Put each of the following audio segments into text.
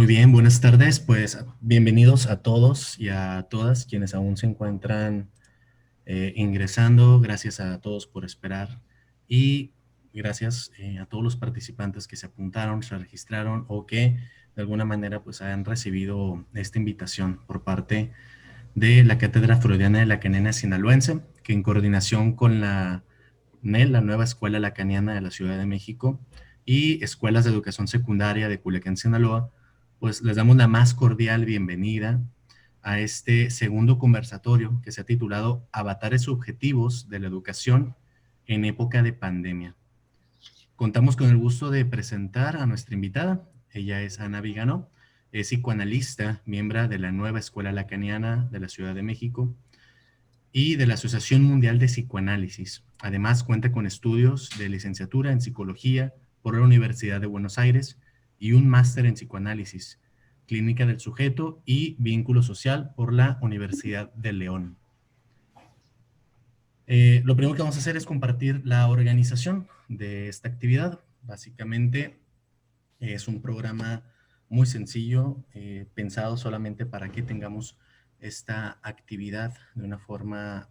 Muy bien, buenas tardes. Pues bienvenidos a todos y a todas quienes aún se encuentran ingresando. Gracias a todos por esperar y gracias a todos los participantes que se apuntaron, se registraron o que de alguna manera pues han recibido esta invitación por parte de la Cátedra Freudiana de Lacaniana Sinaloense, que en coordinación con la NEL, la Nueva Escuela Lacaniana de la Ciudad de México, y Escuelas de Educación Secundaria de Culiacán, Sinaloa, pues les damos la más cordial bienvenida a este segundo conversatorio que se ha titulado Avatares Subjetivos de la Educación en época de pandemia. Contamos con el gusto de presentar a nuestra invitada. Ella es Ana Vigano, es psicoanalista, miembro de la Nueva Escuela Lacaniana de la Ciudad de México y de la Asociación Mundial de Psicoanálisis. Además, cuenta con estudios de licenciatura en psicología por la Universidad de Buenos Aires y un máster en psicoanálisis, clínica del sujeto y vínculo social por la Universidad de León. Lo primero que vamos a hacer es compartir la organización de esta actividad. Básicamente es un programa muy sencillo, pensado solamente para que tengamos esta actividad de una forma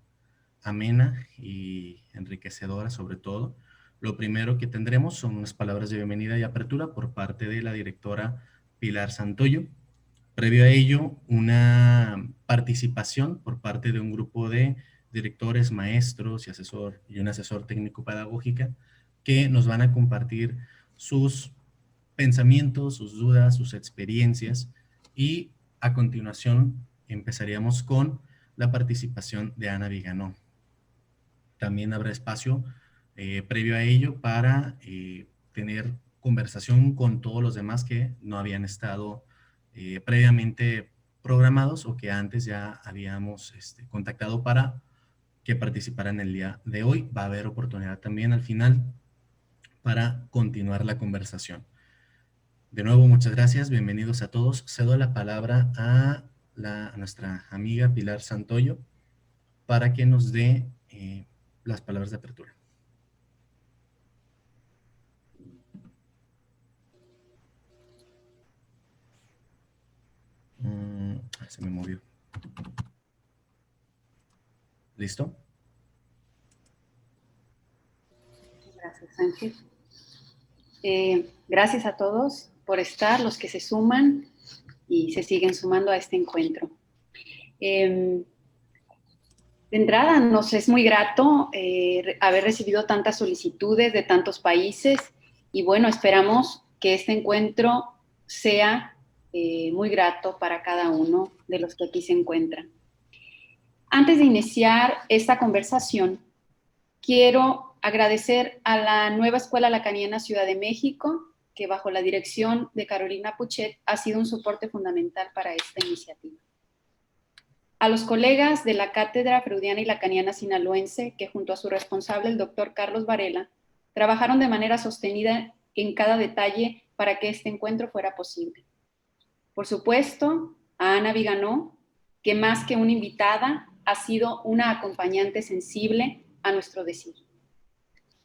amena y enriquecedora sobre todo. Lo primero que tendremos son unas palabras de bienvenida y apertura por parte de la directora Pilar Santoyo. Previo a ello, una participación por parte de un grupo de directores, maestros y un asesor técnico pedagógica que nos van a compartir sus pensamientos, sus dudas, sus experiencias y a continuación empezaríamos con la participación de Ana Vigano. También habrá espacio previo a ello para tener conversación con todos los demás que no habían estado previamente programados o que antes ya habíamos contactado para que participaran el día de hoy. Va a haber oportunidad también al final para continuar la conversación. De nuevo, muchas gracias, bienvenidos a todos. Cedo la palabra a nuestra amiga Pilar Santoyo para que nos dé las palabras de apertura. Se me movió. ¿Listo? Gracias, Ángel. Gracias a todos por estar, los que se suman y se siguen sumando a este encuentro. De entrada, nos es muy grato haber recibido tantas solicitudes de tantos países y bueno, esperamos que este encuentro sea muy grato para cada uno de los que aquí se encuentran. Antes de iniciar esta conversación, quiero agradecer a la Nueva Escuela Lacaniana Ciudad de México, que bajo la dirección de Carolina Puchet ha sido un soporte fundamental para esta iniciativa. A los colegas de la Cátedra Freudiana y Lacaniana Sinaloense, que junto a su responsable, el doctor Carlos Varela, trabajaron de manera sostenida en cada detalle para que este encuentro fuera posible. Por supuesto, a Ana Vigano, que más que una invitada, ha sido una acompañante sensible a nuestro decir.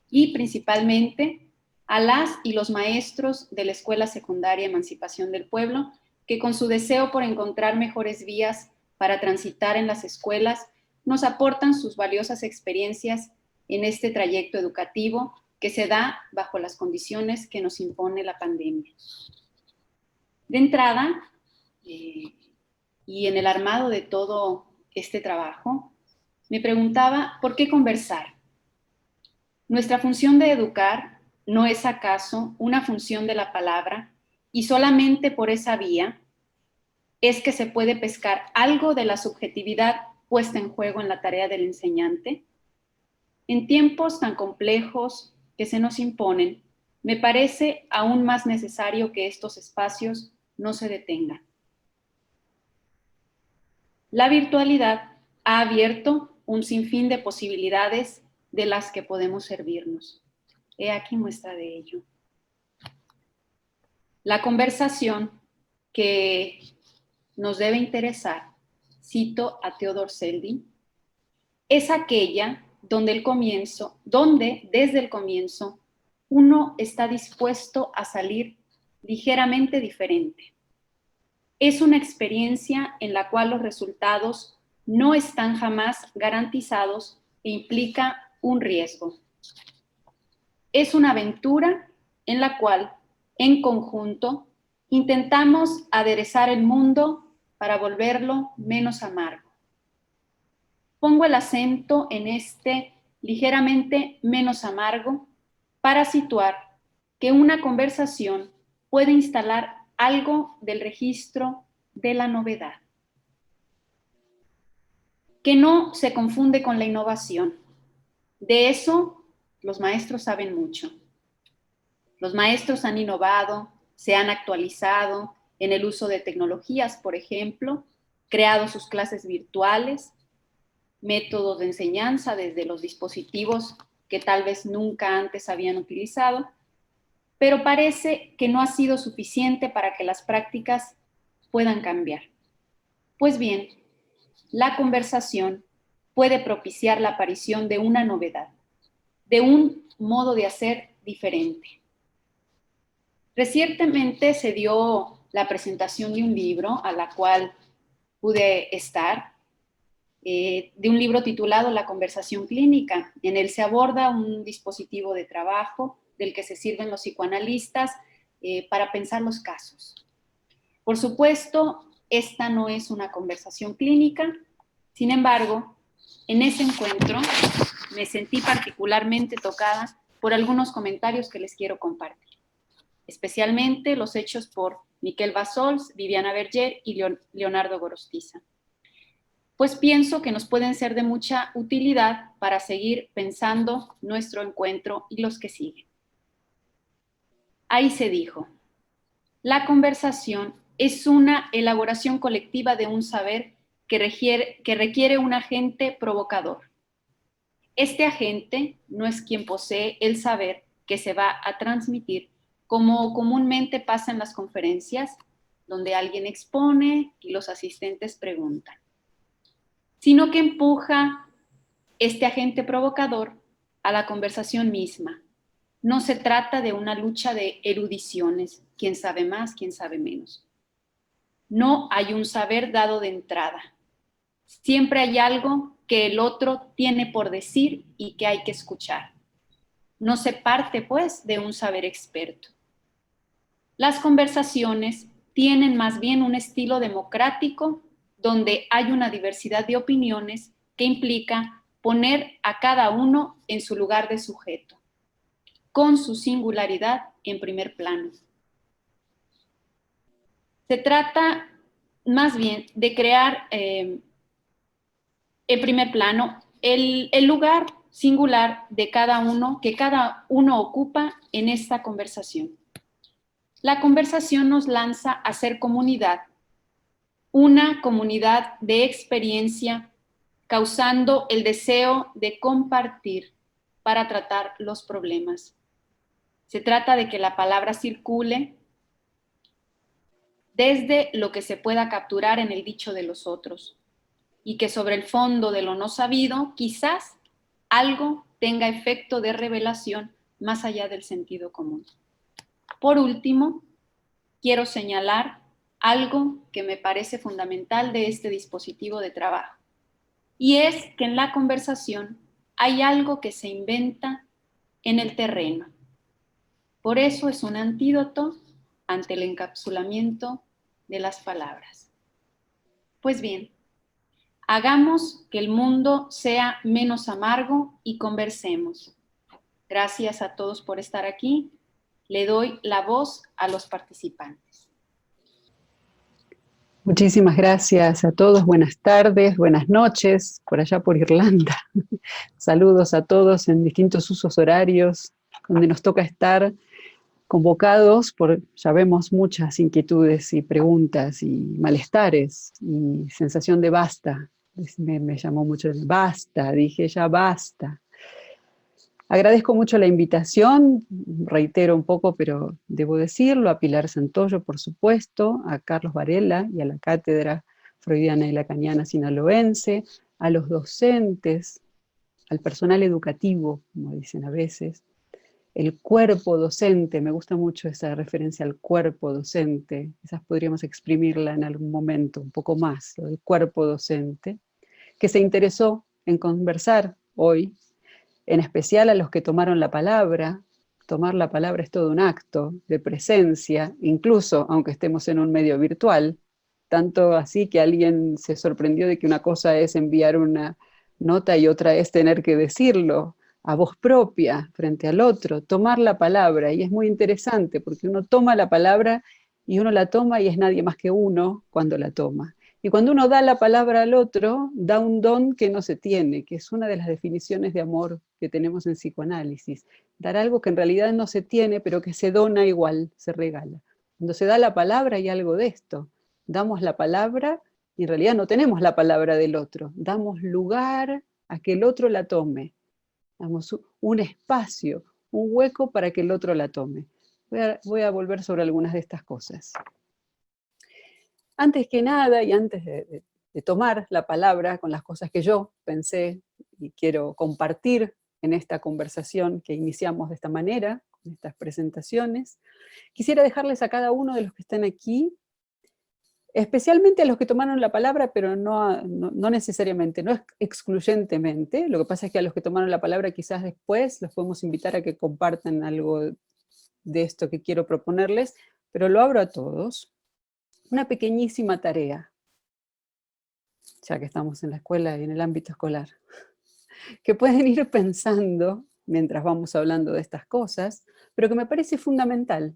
Y principalmente a las y los maestros de la Escuela Secundaria Emancipación del Pueblo, que con su deseo por encontrar mejores vías para transitar en las escuelas, nos aportan sus valiosas experiencias en este trayecto educativo que se da bajo las condiciones que nos impone la pandemia. De entrada, y en el armado de todo este trabajo, me preguntaba, ¿por qué conversar? Nuestra función de educar no es acaso una función de la palabra y solamente por esa vía es que se puede pescar algo de la subjetividad puesta en juego en la tarea del enseñante. En tiempos tan complejos que se nos imponen, me parece aún más necesario que estos espacios no se detengan. La virtualidad ha abierto un sinfín de posibilidades de las que podemos servirnos. He aquí muestra de ello. La conversación que nos debe interesar, cito a Theodor Seldy, es aquella donde desde el comienzo uno está dispuesto a salir ligeramente diferente, es una experiencia en la cual los resultados no están jamás garantizados e implica un riesgo. Es una aventura en la cual, en conjunto, intentamos aderezar el mundo para volverlo menos amargo. Pongo el acento en este ligeramente menos amargo para situar que una conversación puede instalar algo del registro de la novedad, que no se confunde con la innovación. De eso los maestros saben mucho. Los maestros han innovado, se han actualizado en el uso de tecnologías, por ejemplo, creado sus clases virtuales, métodos de enseñanza desde los dispositivos que tal vez nunca antes habían utilizado, pero parece que no ha sido suficiente para que las prácticas puedan cambiar. Pues bien, la conversación puede propiciar la aparición de una novedad, de un modo de hacer diferente. Recientemente se dio la presentación de un libro a la cual pude estar, de un libro titulado La conversación clínica. En él se aborda un dispositivo de trabajo del que se sirven los psicoanalistas para pensar los casos. Por supuesto, esta no es una conversación clínica, sin embargo, en ese encuentro me sentí particularmente tocada por algunos comentarios que les quiero compartir, especialmente los hechos por Miquel Bassols, Viviana Berger y Leonardo Gorostiza, pues pienso que nos pueden ser de mucha utilidad para seguir pensando nuestro encuentro y los que siguen. Ahí se dijo: la conversación es una elaboración colectiva de un saber que requiere un agente provocador. Este agente no es quien posee el saber que se va a transmitir, como comúnmente pasa en las conferencias, donde alguien expone y los asistentes preguntan, sino que empuja este agente provocador a la conversación misma. No se trata de una lucha de erudiciones, quién sabe más, quién sabe menos. No hay un saber dado de entrada. Siempre hay algo que el otro tiene por decir y que hay que escuchar. No se parte, pues, de un saber experto. Las conversaciones tienen más bien un estilo democrático, donde hay una diversidad de opiniones que implica poner a cada uno en su lugar de sujeto, con su singularidad en primer plano. Se trata más bien de crear en primer plano el lugar singular de cada uno, que cada uno ocupa en esta conversación. La conversación nos lanza a ser comunidad, una comunidad de experiencia, causando el deseo de compartir para tratar los problemas. Se trata de que la palabra circule desde lo que se pueda capturar en el dicho de los otros, y que sobre el fondo de lo no sabido, quizás algo tenga efecto de revelación más allá del sentido común. Por último, quiero señalar algo que me parece fundamental de este dispositivo de trabajo, y es que en la conversación hay algo que se inventa en el terreno. Por eso es un antídoto ante el encapsulamiento de las palabras. Pues bien, hagamos que el mundo sea menos amargo y conversemos. Gracias a todos por estar aquí. Le doy la voz a los participantes. Muchísimas gracias a todos. Buenas tardes, buenas noches, por allá por Irlanda. Saludos a todos en distintos usos horarios, donde nos toca estar convocados por, ya vemos, muchas inquietudes y preguntas y malestares y sensación de basta. Me llamó mucho el basta, dije ya basta. Agradezco mucho la invitación, reitero un poco, pero debo decirlo, a Pilar Santoyo, por supuesto, a Carlos Varela y a la Cátedra Freudiana y Lacaniana Sinaloense, a los docentes, al personal educativo, como dicen a veces, el cuerpo docente, me gusta mucho esa referencia al cuerpo docente, quizás podríamos exprimirla en algún momento un poco más, lo del cuerpo docente, que se interesó en conversar hoy, en especial a los que tomaron la palabra. Tomar la palabra es todo un acto de presencia, incluso aunque estemos en un medio virtual, tanto así que alguien se sorprendió de que una cosa es enviar una nota y otra es tener que decirlo a voz propia frente al otro, tomar la palabra, y es muy interesante porque uno toma la palabra y uno la toma y es nadie más que uno cuando la toma. Y cuando uno da la palabra al otro, da un don que no se tiene, que es una de las definiciones de amor que tenemos en psicoanálisis. Dar algo que en realidad no se tiene, pero que se dona igual, se regala. Cuando se da la palabra hay algo de esto. Damos la palabra y en realidad no tenemos la palabra del otro. Damos lugar a que el otro la tome. Damos un espacio, un hueco para que el otro la tome. Voy a volver sobre algunas de estas cosas. Antes que nada, y antes de tomar la palabra con las cosas que yo pensé y quiero compartir en esta conversación que iniciamos de esta manera, con estas presentaciones, quisiera dejarles a cada uno de los que están aquí, especialmente a los que tomaron la palabra, pero no necesariamente, no excluyentemente. Lo que pasa es que a los que tomaron la palabra quizás después los podemos invitar a que compartan algo de esto que quiero proponerles, pero lo abro a todos. Una pequeñísima tarea, ya que estamos en la escuela y en el ámbito escolar, que pueden ir pensando mientras vamos hablando de estas cosas, pero que me parece fundamental.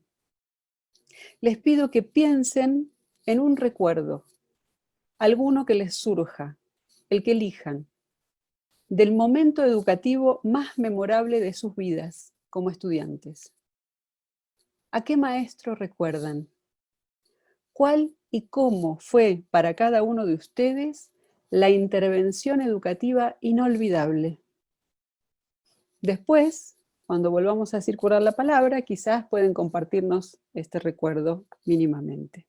Les pido que piensen en un recuerdo, alguno que les surja, el que elijan, del momento educativo más memorable de sus vidas como estudiantes. ¿A qué maestro recuerdan? ¿Cuál y cómo fue para cada uno de ustedes la intervención educativa inolvidable? Después, cuando volvamos a circular la palabra, quizás pueden compartirnos este recuerdo mínimamente.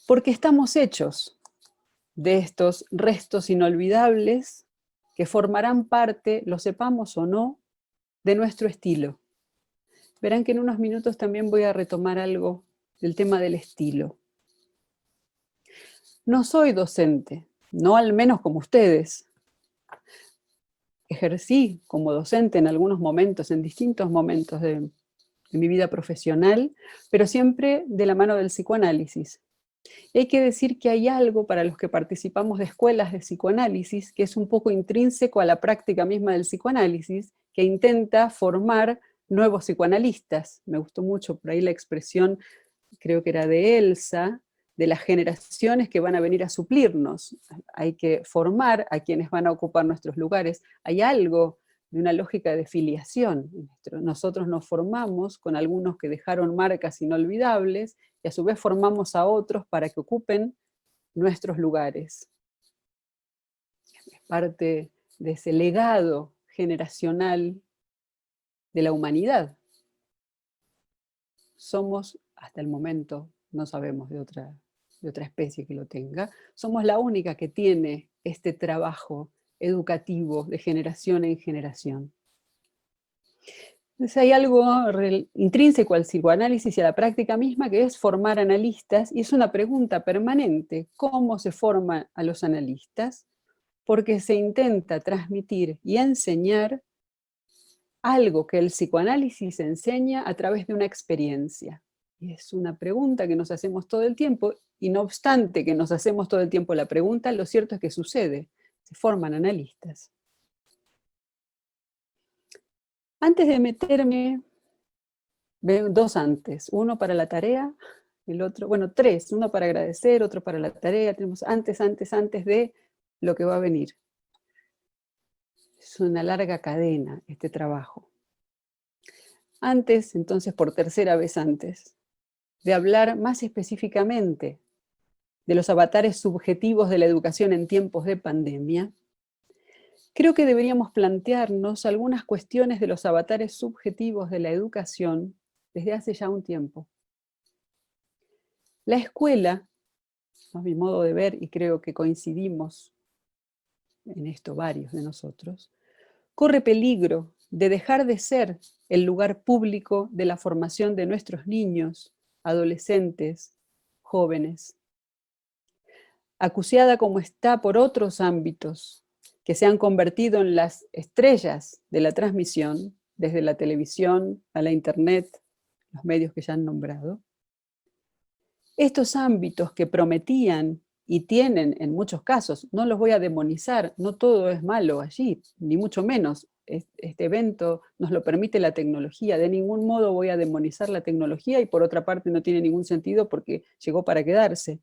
Porque estamos hechos de estos restos inolvidables que formarán parte, lo sepamos o no, de nuestro estilo. Verán que en unos minutos también voy a retomar algo del tema del estilo. No soy docente, no al menos como ustedes. Ejercí como docente en algunos momentos, en distintos momentos de mi vida profesional, pero siempre de la mano del psicoanálisis. Y hay que decir que hay algo para los que participamos de escuelas de psicoanálisis que es un poco intrínseco a la práctica misma del psicoanálisis, que intenta formar nuevos psicoanalistas. Me gustó mucho por ahí la expresión, creo que era de Elsa, de las generaciones que van a venir a suplirnos. Hay que formar a quienes van a ocupar nuestros lugares. Hay algo de una lógica de filiación. Nosotros nos formamos con algunos que dejaron marcas inolvidables y a su vez formamos a otros para que ocupen nuestros lugares. Es parte de ese legado generacional de la humanidad. Somos, hasta el momento, no sabemos de otra especie que lo tenga, somos la única que tiene este trabajo educativo de generación en generación. Entonces hay algo intrínseco al psicoanálisis y a la práctica misma que es formar analistas, y es una pregunta permanente: ¿cómo se forma a los analistas? Porque se intenta transmitir y enseñar algo que el psicoanálisis enseña a través de una experiencia. Y es una pregunta que nos hacemos todo el tiempo, y no obstante que nos hacemos todo el tiempo la pregunta, lo cierto es que sucede, se forman analistas. Antes de meterme, veo dos antes, uno para la tarea, el otro, bueno, tres, uno para agradecer, otro para la tarea, tenemos antes de lo que va a venir. Es una larga cadena este trabajo. Antes, entonces, por tercera vez antes, de hablar más específicamente de los avatares subjetivos de la educación en tiempos de pandemia, creo que deberíamos plantearnos algunas cuestiones de los avatares subjetivos de la educación desde hace ya un tiempo. La escuela, a mi modo de ver, y creo que coincidimos en esto varios de nosotros, corre peligro de dejar de ser el lugar público de la formación de nuestros niños, adolescentes, jóvenes. Acuciada como está por otros ámbitos que se han convertido en las estrellas de la transmisión, desde la televisión a la internet, los medios que ya han nombrado, estos ámbitos que prometían y tienen en muchos casos, no los voy a demonizar, no todo es malo allí, ni mucho menos. Este evento nos lo permite la tecnología, de ningún modo voy a demonizar la tecnología y por otra parte no tiene ningún sentido porque llegó para quedarse.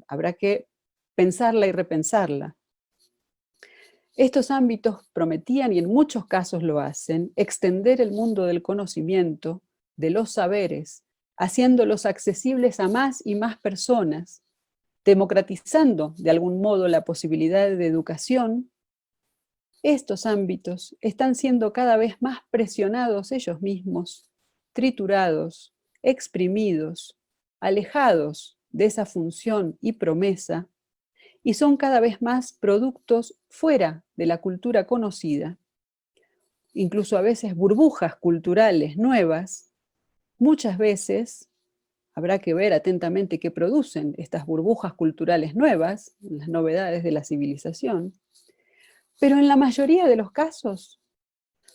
Habrá que pensarla y repensarla. Estos ámbitos prometían, y en muchos casos lo hacen, extender el mundo del conocimiento, de los saberes, haciéndolos accesibles a más y más personas, democratizando de algún modo la posibilidad de educación. Estos ámbitos están siendo cada vez más presionados ellos mismos, triturados, exprimidos, alejados de esa función y promesa, y son cada vez más productos fuera de la cultura conocida, incluso a veces burbujas culturales nuevas. Muchas veces habrá que ver atentamente qué producen estas burbujas culturales nuevas, las novedades de la civilización, pero en la mayoría de los casos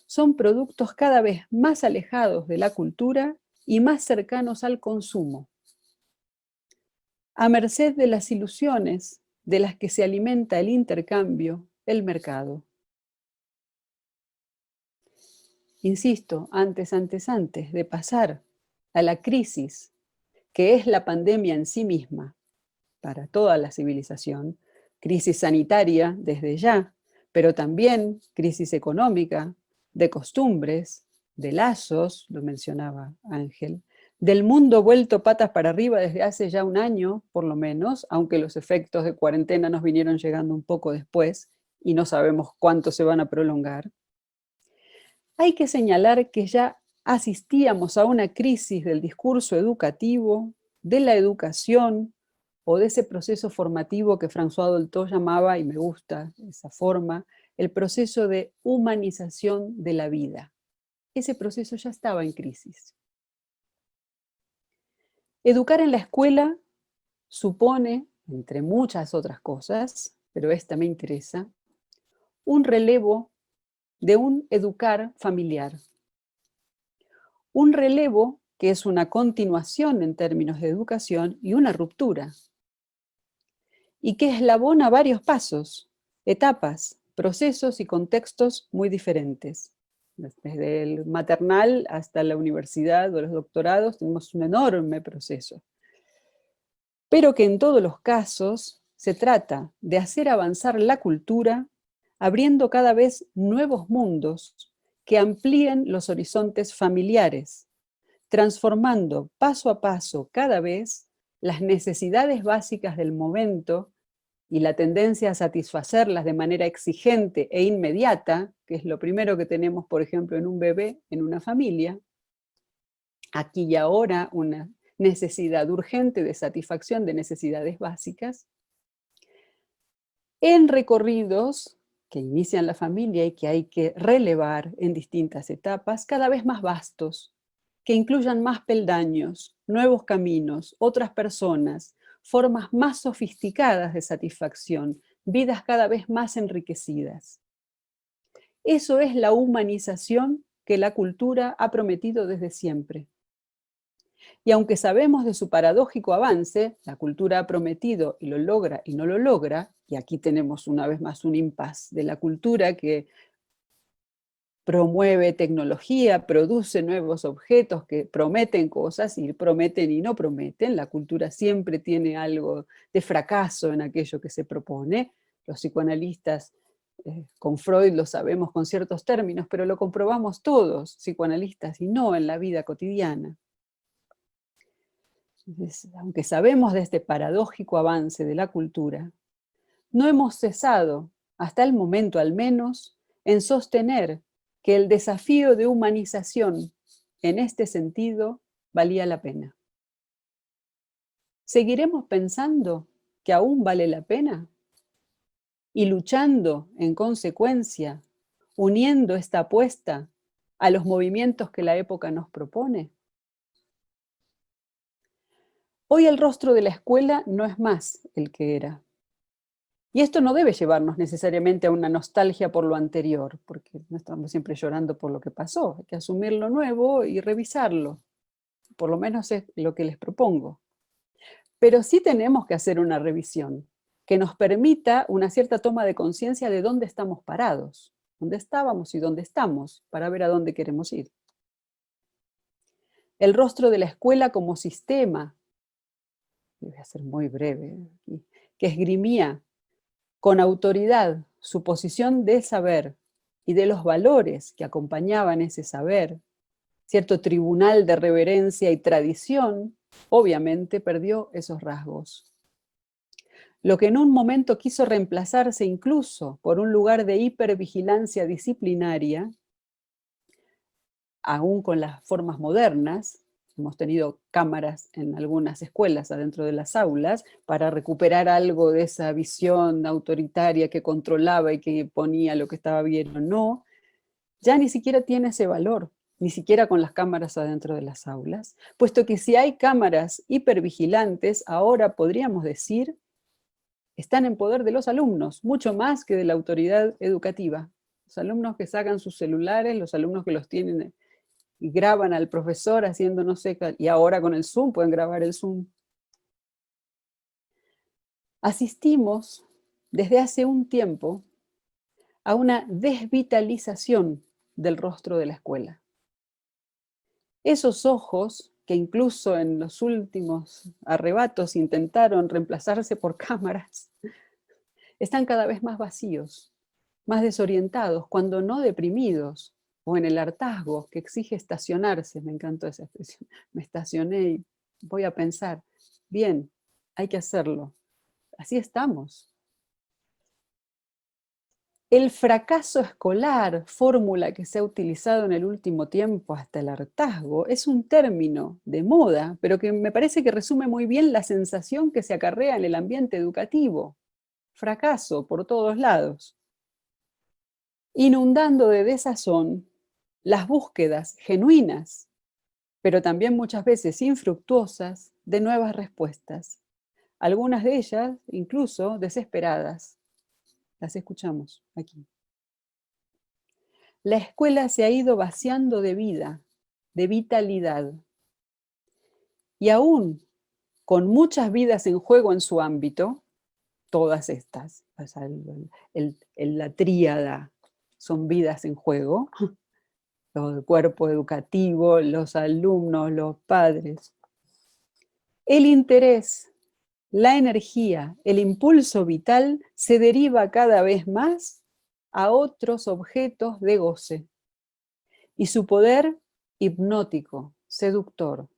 son productos cada vez más alejados de la cultura y más cercanos al consumo, a merced de las ilusiones de las que se alimenta el intercambio, el mercado. Insisto, antes de pasar a la crisis que es la pandemia en sí misma para toda la civilización, crisis sanitaria desde ya, pero también crisis económica, de costumbres, de lazos, lo mencionaba Ángel, del mundo vuelto patas para arriba desde hace ya un año, por lo menos, aunque los efectos de cuarentena nos vinieron llegando un poco después y no sabemos cuánto se van a prolongar. Hay que señalar que ya asistíamos a una crisis del discurso educativo, de la educación o de ese proceso formativo que François Dolto llamaba, y me gusta esa forma, el proceso de humanización de la vida. Ese proceso ya estaba en crisis. Educar en la escuela supone, entre muchas otras cosas, pero esta me interesa, un relevo de un educar familiar. Un relevo que es una continuación en términos de educación y una ruptura. Y que eslabona varios pasos, etapas, procesos y contextos muy diferentes. Desde el maternal hasta la universidad o los doctorados tenemos un enorme proceso. Pero que en todos los casos se trata de hacer avanzar la cultura abriendo cada vez nuevos mundos que amplíen los horizontes familiares, transformando paso a paso cada vez las necesidades básicas del momento y la tendencia a satisfacerlas de manera exigente e inmediata, que es lo primero que tenemos, por ejemplo, en un bebé, en una familia, aquí y ahora una necesidad urgente de satisfacción de necesidades básicas, en recorridos que inician la familia y que hay que relevar en distintas etapas, cada vez más vastos, que incluyan más peldaños, nuevos caminos, otras personas, formas más sofisticadas de satisfacción, vidas cada vez más enriquecidas. Eso es la humanización que la cultura ha prometido desde siempre. Y aunque sabemos de su paradójico avance, la cultura ha prometido y lo logra y no lo logra, y aquí tenemos una vez más un impasse de la cultura que promueve tecnología, produce nuevos objetos que prometen cosas y prometen y no prometen. La cultura siempre tiene algo de fracaso en aquello que se propone. Los psicoanalistas con Freud lo sabemos con ciertos términos, pero lo comprobamos todos, psicoanalistas y no en la vida cotidiana. Entonces, aunque sabemos de este paradójico avance de la cultura, no hemos cesado, hasta el momento al menos, en sostener que el desafío de humanización en este sentido valía la pena. ¿Seguiremos pensando que aún vale la pena? Y luchando en consecuencia, uniendo esta apuesta a los movimientos que la época nos propone? Hoy el rostro de la escuela no es más el que era. Y esto no debe llevarnos necesariamente a una nostalgia por lo anterior, porque no estamos siempre llorando por lo que pasó. Hay que asumir lo nuevo y revisarlo. Por lo menos es lo que les propongo. Pero sí tenemos que hacer una revisión que nos permita una cierta toma de conciencia de dónde estamos parados, dónde estábamos y dónde estamos, para ver a dónde queremos ir. El rostro de la escuela como sistema, voy a ser muy breve, que esgrimía con autoridad su posición de saber y de los valores que acompañaban ese saber, cierto tribunal de reverencia y tradición, obviamente perdió esos rasgos. Lo que en un momento quiso reemplazarse incluso por un lugar de hipervigilancia disciplinaria, aún con las formas modernas, hemos tenido cámaras en algunas escuelas adentro de las aulas para recuperar algo de esa visión autoritaria que controlaba y que ponía lo que estaba bien o no, ya ni siquiera tiene ese valor, ni siquiera con las cámaras adentro de las aulas, puesto que si hay cámaras hipervigilantes, ahora podríamos decir, están en poder de los alumnos, mucho más que de la autoridad educativa. Los alumnos que sacan sus celulares, los alumnos que los tienen y graban al profesor haciendo no sé qué, y ahora con el Zoom pueden grabar el Zoom. Asistimos desde hace un tiempo a una desvitalización del rostro de la escuela. Esos ojos que incluso en los últimos arrebatos intentaron reemplazarse por cámaras, están cada vez más vacíos, más desorientados, cuando no deprimidos, o en el hartazgo que exige estacionarse. Me encantó esa expresión. Me estacioné y voy a pensar, bien, hay que hacerlo. Así estamos. El fracaso escolar, fórmula que se ha utilizado en el último tiempo hasta el hartazgo, es un término de moda, pero que me parece que resume muy bien la sensación que se acarrea en el ambiente educativo. Fracaso por todos lados, inundando de desazón las búsquedas genuinas, pero también muchas veces infructuosas, de nuevas respuestas. Algunas de ellas incluso desesperadas. Las escuchamos aquí. La escuela se ha ido vaciando de vida, de vitalidad. Y aún con muchas vidas en juego en su ámbito, todas estas, o sea, la tríada son vidas en juego, el cuerpo educativo, los alumnos, los padres. El interés, la energía, el impulso vital se deriva cada vez más a otros objetos de goce y su poder hipnótico, seductor.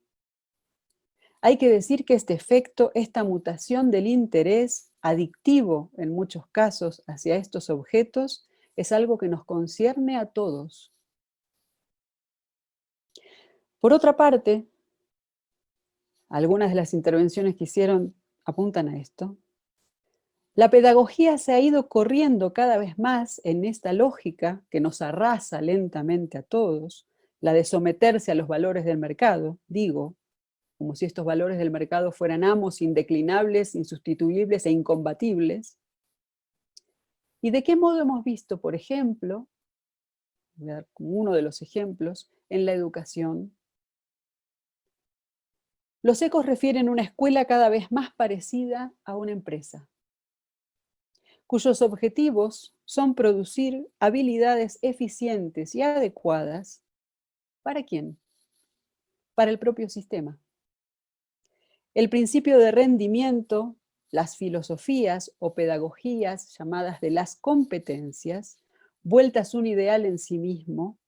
Hay que decir que este efecto, esta mutación del interés, adictivo en muchos casos hacia estos objetos, es algo que nos concierne a todos. Por otra parte, algunas de las intervenciones que hicieron apuntan a esto. La pedagogía se ha ido corriendo cada vez más en esta lógica que nos arrasa lentamente a todos, la de someterse a los valores del mercado, digo, como si estos valores del mercado fueran amos indeclinables, insustituibles e incombatibles. ¿Y de qué modo hemos visto, por ejemplo, voy a dar como uno de los ejemplos, en la educación? Los ecos refieren a una escuela cada vez más parecida a una empresa, cuyos objetivos son producir habilidades eficientes y adecuadas. ¿Para quién? Para el propio sistema. El principio de rendimiento, las filosofías o pedagogías llamadas de las competencias, vueltas un ideal en sí mismo,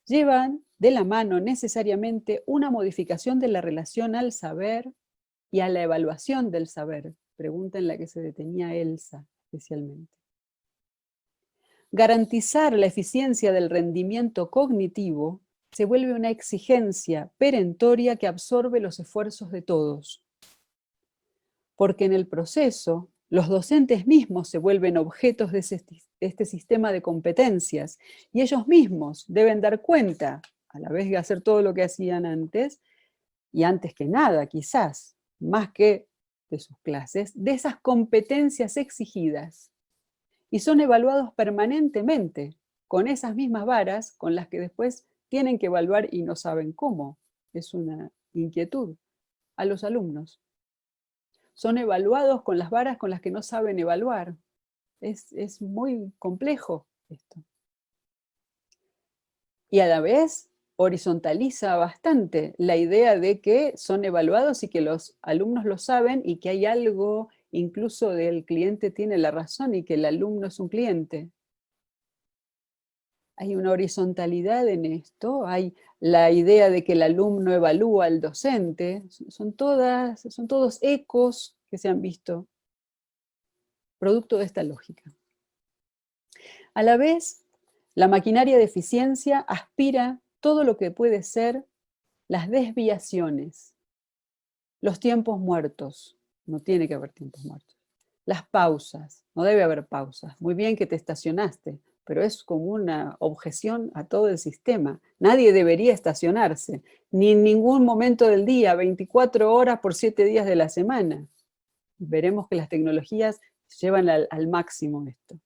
llevan de la mano necesariamente una modificación de la relación al saber y a la evaluación del saber, pregunta en la que se detenía Elsa especialmente. Garantizar la eficiencia del rendimiento cognitivo se vuelve una exigencia perentoria que absorbe los esfuerzos de todos, porque en el proceso Los docentes mismos se vuelven objetos de este sistema de competencias y ellos mismos deben dar cuenta, a la vez de hacer todo lo que hacían antes, y antes que nada, quizás, más que de sus clases, de esas competencias exigidas. Y son evaluados permanentemente con esas mismas varas con las que después tienen que evaluar y no saben cómo. Es una inquietud a los alumnos. Son evaluados con las varas con las que no saben evaluar. Es muy complejo esto. Y a la vez horizontaliza bastante la idea de que son evaluados y que los alumnos lo saben y que hay algo incluso del cliente tiene la razón y que el alumno es un cliente. Hay una horizontalidad en esto, hay la idea de que el alumno evalúa al docente, son todos ecos que se han visto, producto de esta lógica. A la vez, la maquinaria de eficiencia aspira todo lo que puede ser las desviaciones, los tiempos muertos, no tiene que haber tiempos muertos, las pausas, no debe haber pausas, muy bien que te estacionaste, pero es como una objeción a todo el sistema. Nadie debería estacionarse, ni en ningún momento del día, 24 horas por 7 días de la semana. Veremos que las tecnologías llevan al máximo esto.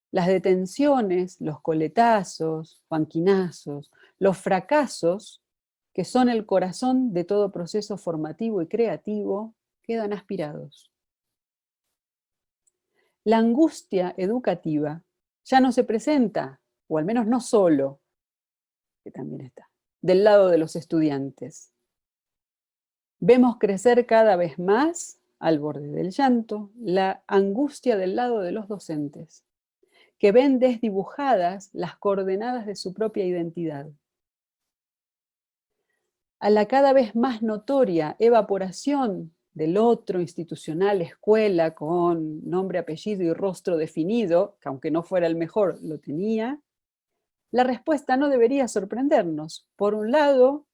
Las detenciones, los coletazos, banquinazos, los fracasos, que son el corazón de todo proceso formativo y creativo, quedan aspirados. La angustia educativa ya no se presenta, o al menos no solo, que también está, del lado de los estudiantes. Vemos crecer cada vez más, al borde del llanto, la angustia del lado de los docentes, que ven desdibujadas las coordenadas de su propia identidad. A la cada vez más notoria evaporación del otro institucional, escuela, con nombre, apellido y rostro definido, que aunque no fuera el mejor, lo tenía, la respuesta no debería sorprendernos. Por un lado,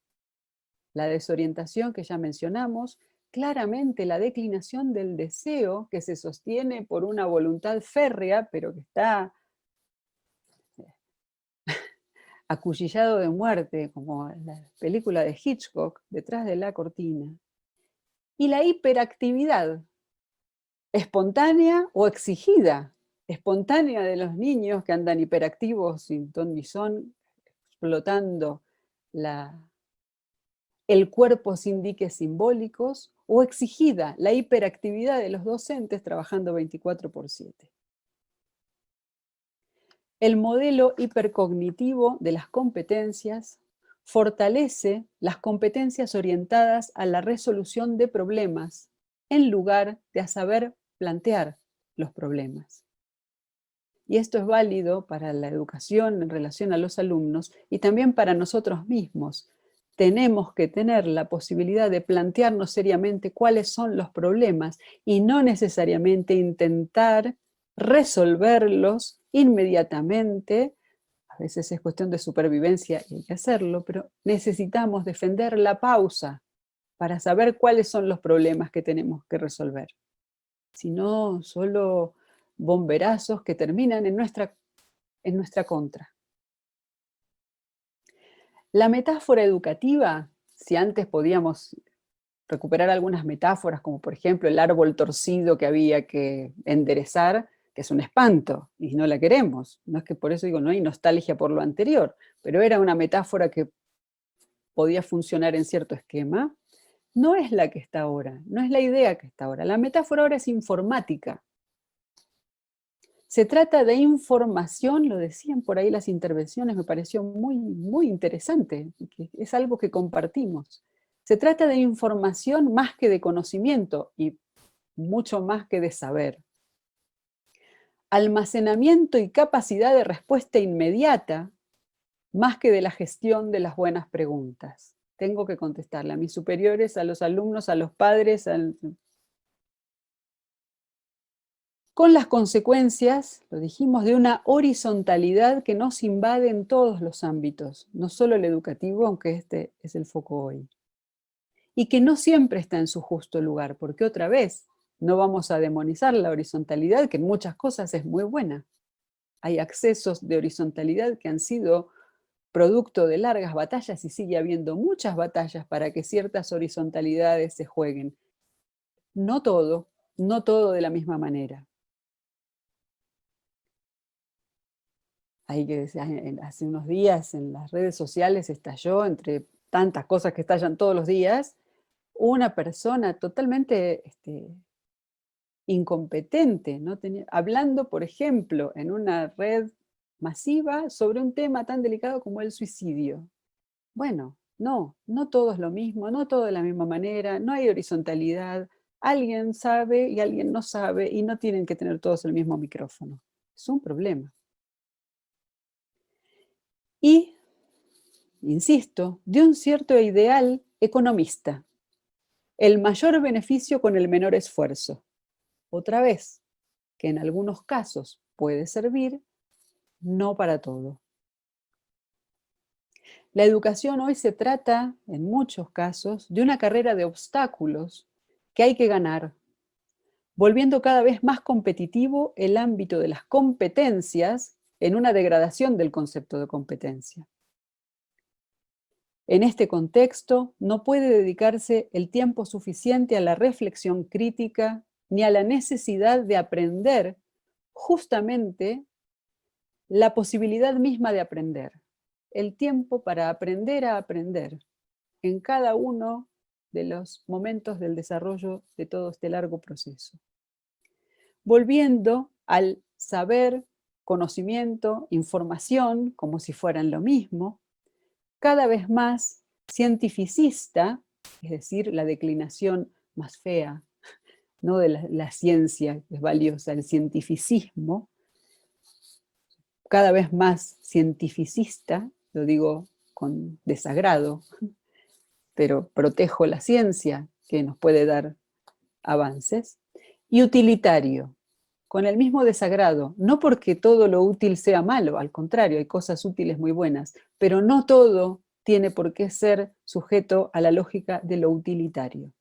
la desorientación que ya mencionamos, claramente la declinación del deseo que se sostiene por una voluntad férrea, pero que está acuchillado de muerte, como la película de Hitchcock, detrás de la cortina. Y la hiperactividad, espontánea o exigida, espontánea de los niños que andan hiperactivos sin ton ni son, explotando el cuerpo sin diques simbólicos, o exigida, la hiperactividad de los docentes trabajando 24/7. El modelo hipercognitivo de las competencias fortalece las competencias orientadas a la resolución de problemas en lugar de a saber plantear los problemas. Y esto es válido para la educación en relación a los alumnos y también para nosotros mismos. Tenemos que tener la posibilidad de plantearnos seriamente cuáles son los problemas y no necesariamente intentar resolverlos inmediatamente. A veces es cuestión de supervivencia y hay que hacerlo, pero necesitamos defender la pausa para saber cuáles son los problemas que tenemos que resolver. Si no, solo bomberazos que terminan en nuestra contra. La metáfora educativa, si antes podíamos recuperar algunas metáforas, como por ejemplo el árbol torcido que había que enderezar, que es un espanto y no la queremos. No es que por eso digo, no hay nostalgia por lo anterior, pero era una metáfora que podía funcionar en cierto esquema. No es la que está ahora, no es la idea que está ahora. La metáfora ahora es informática. Se trata de información, lo decían por ahí las intervenciones, me pareció muy, muy interesante, que es algo que compartimos. Se trata de información más que de conocimiento y mucho más que de saber. Almacenamiento y capacidad de respuesta inmediata, más que de la gestión de las buenas preguntas. Tengo que contestarle a mis superiores, a los alumnos, a los padres, con las consecuencias, lo dijimos, de una horizontalidad que nos invade en todos los ámbitos, no solo el educativo, aunque este es el foco hoy. Y que no siempre está en su justo lugar, porque otra vez, No vamos a demonizar la horizontalidad, que en muchas cosas es muy buena. Hay accesos de horizontalidad que han sido producto de largas batallas y sigue habiendo muchas batallas para que ciertas horizontalidades se jueguen. No todo, no todo de la misma manera. Hace unos días en las redes sociales estalló, entre tantas cosas que estallan todos los días, una persona totalmente incompetente, ¿no? Hablando, por ejemplo, en una red masiva sobre un tema tan delicado como el suicidio. Bueno, no todo es lo mismo, no todo de la misma manera, no hay horizontalidad. Alguien sabe y alguien no sabe y no tienen que tener todos el mismo micrófono. Es un problema. Y, insisto, de un cierto ideal economista. El mayor beneficio con el menor esfuerzo. Otra vez, que en algunos casos puede servir, no para todo. La educación hoy se trata, en muchos casos, de una carrera de obstáculos que hay que ganar, volviendo cada vez más competitivo el ámbito de las competencias en una degradación del concepto de competencia. En este contexto, no puede dedicarse el tiempo suficiente a la reflexión crítica ni a la necesidad de aprender justamente la posibilidad misma de aprender. El tiempo para aprender a aprender en cada uno de los momentos del desarrollo de todo este largo proceso. Volviendo al saber, conocimiento, información, como si fueran lo mismo, cada vez más cientificista, es decir, la declinación más fea, no de la ciencia que es valiosa, el cientificismo, cada vez más cientificista, lo digo con desagrado, pero protejo la ciencia que nos puede dar avances, y utilitario, con el mismo desagrado, no porque todo lo útil sea malo, al contrario, hay cosas útiles muy buenas, pero no todo tiene por qué ser sujeto a la lógica de lo utilitario.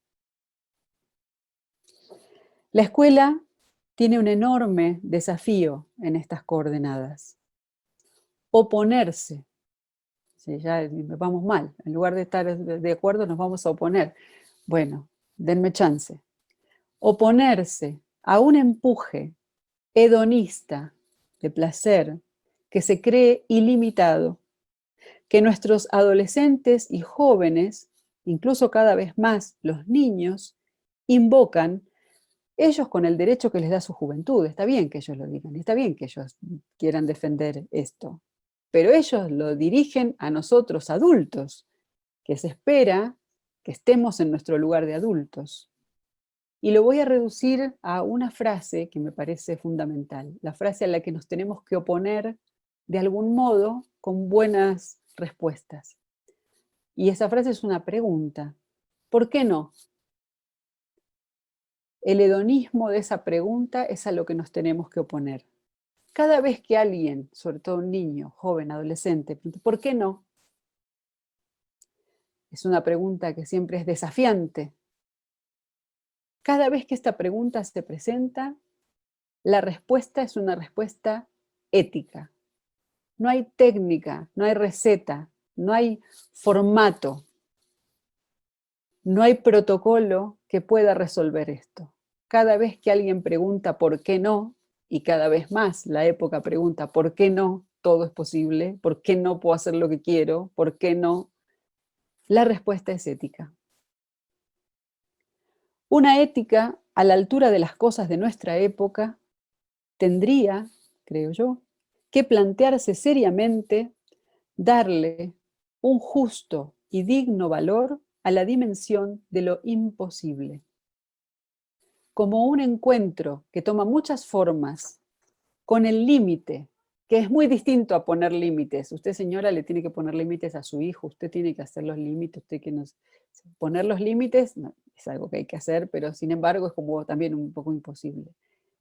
La escuela tiene un enorme desafío en estas coordenadas. Oponerse. Si ya vamos mal, en lugar de estar de acuerdo nos vamos a oponer. Bueno, denme chance. Oponerse a un empuje hedonista de placer que se cree ilimitado, que nuestros adolescentes y jóvenes, incluso cada vez más los niños, invocan, ellos con el derecho que les da su juventud. Está bien que ellos lo digan, está bien que ellos quieran defender esto, pero ellos lo dirigen a nosotros adultos, que se espera que estemos en nuestro lugar de adultos. Y lo voy a reducir a una frase que me parece fundamental, la frase a la que nos tenemos que oponer de algún modo con buenas respuestas. Y esa frase es una pregunta. ¿Por qué no? El hedonismo de esa pregunta es a lo que nos tenemos que oponer. Cada vez que alguien, sobre todo un niño, joven, adolescente, pregunta, ¿por qué no? Es una pregunta que siempre es desafiante. Cada vez que esta pregunta se presenta, la respuesta es una respuesta ética. No hay técnica, no hay receta, no hay formato, no hay protocolo que pueda resolver esto. Cada vez que alguien pregunta por qué no, y cada vez más la época pregunta por qué no, todo es posible, por qué no puedo hacer lo que quiero, por qué no, la respuesta es ética. Una ética a la altura de las cosas de nuestra época tendría, creo yo, que plantearse seriamente darle un justo y digno valor a la dimensión de lo imposible. Como un encuentro que toma muchas formas con el límite, que es muy distinto a poner límites. Usted, señora, le tiene que poner límites a su hijo, usted tiene que hacer los límites, poner los límites no, es algo que hay que hacer, pero sin embargo es como también un poco imposible.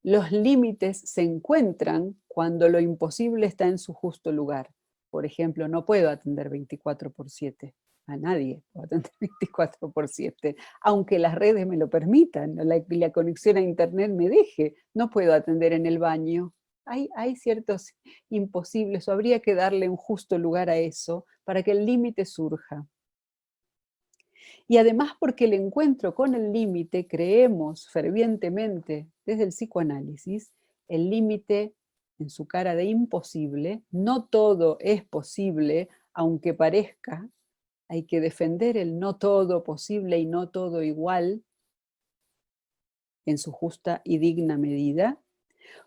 Los límites se encuentran cuando lo imposible está en su justo lugar. Por ejemplo, no puedo atender 24/7 a nadie puedo atender 24/7, aunque las redes me lo permitan, la conexión a internet me deje, no puedo atender en el baño. Hay ciertos imposibles, o habría que darle un justo lugar a eso para que el límite surja. Y además porque el encuentro con el límite, creemos fervientemente desde el psicoanálisis, el límite en su cara de imposible, no todo es posible, aunque parezca, hay que defender el no todo posible y no todo igual en su justa y digna medida,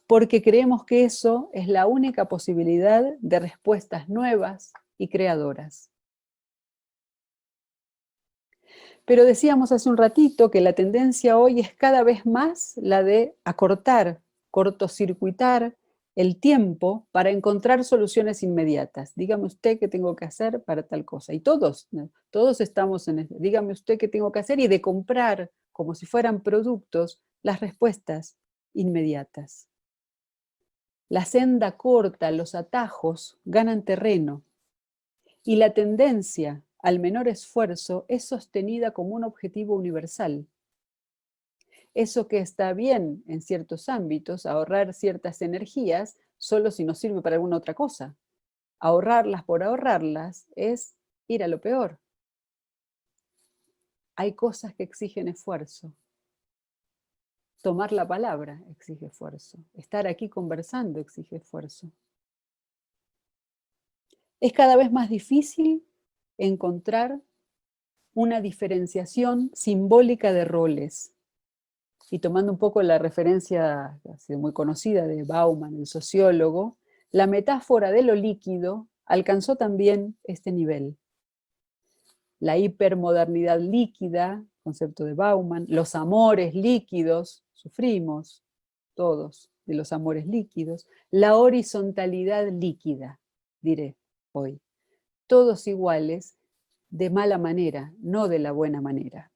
porque creemos que eso es la única posibilidad de respuestas nuevas y creadoras. Pero decíamos hace un ratito que la tendencia hoy es cada vez más la de acortar, cortocircuitar el tiempo para encontrar soluciones inmediatas. Dígame usted qué tengo que hacer para tal cosa. Y todos, ¿no? Todos estamos en eso. Dígame usted qué tengo que hacer y de comprar, como si fueran productos, las respuestas inmediatas. La senda corta, los atajos ganan terreno y la tendencia al menor esfuerzo es sostenida como un objetivo universal. Eso que está bien en ciertos ámbitos, ahorrar ciertas energías, solo si nos sirve para alguna otra cosa. Ahorrarlas por ahorrarlas es ir a lo peor. Hay cosas que exigen esfuerzo. Tomar la palabra exige esfuerzo. Estar aquí conversando exige esfuerzo. Es cada vez más difícil encontrar una diferenciación simbólica de roles. Y tomando un poco la referencia, que ha sido muy conocida, de Bauman, el sociólogo, la metáfora de lo líquido alcanzó también este nivel. La hipermodernidad líquida, concepto de Bauman, los amores líquidos, sufrimos todos de los amores líquidos, la horizontalidad líquida, diré hoy. Todos iguales, de mala manera, no de la buena manera.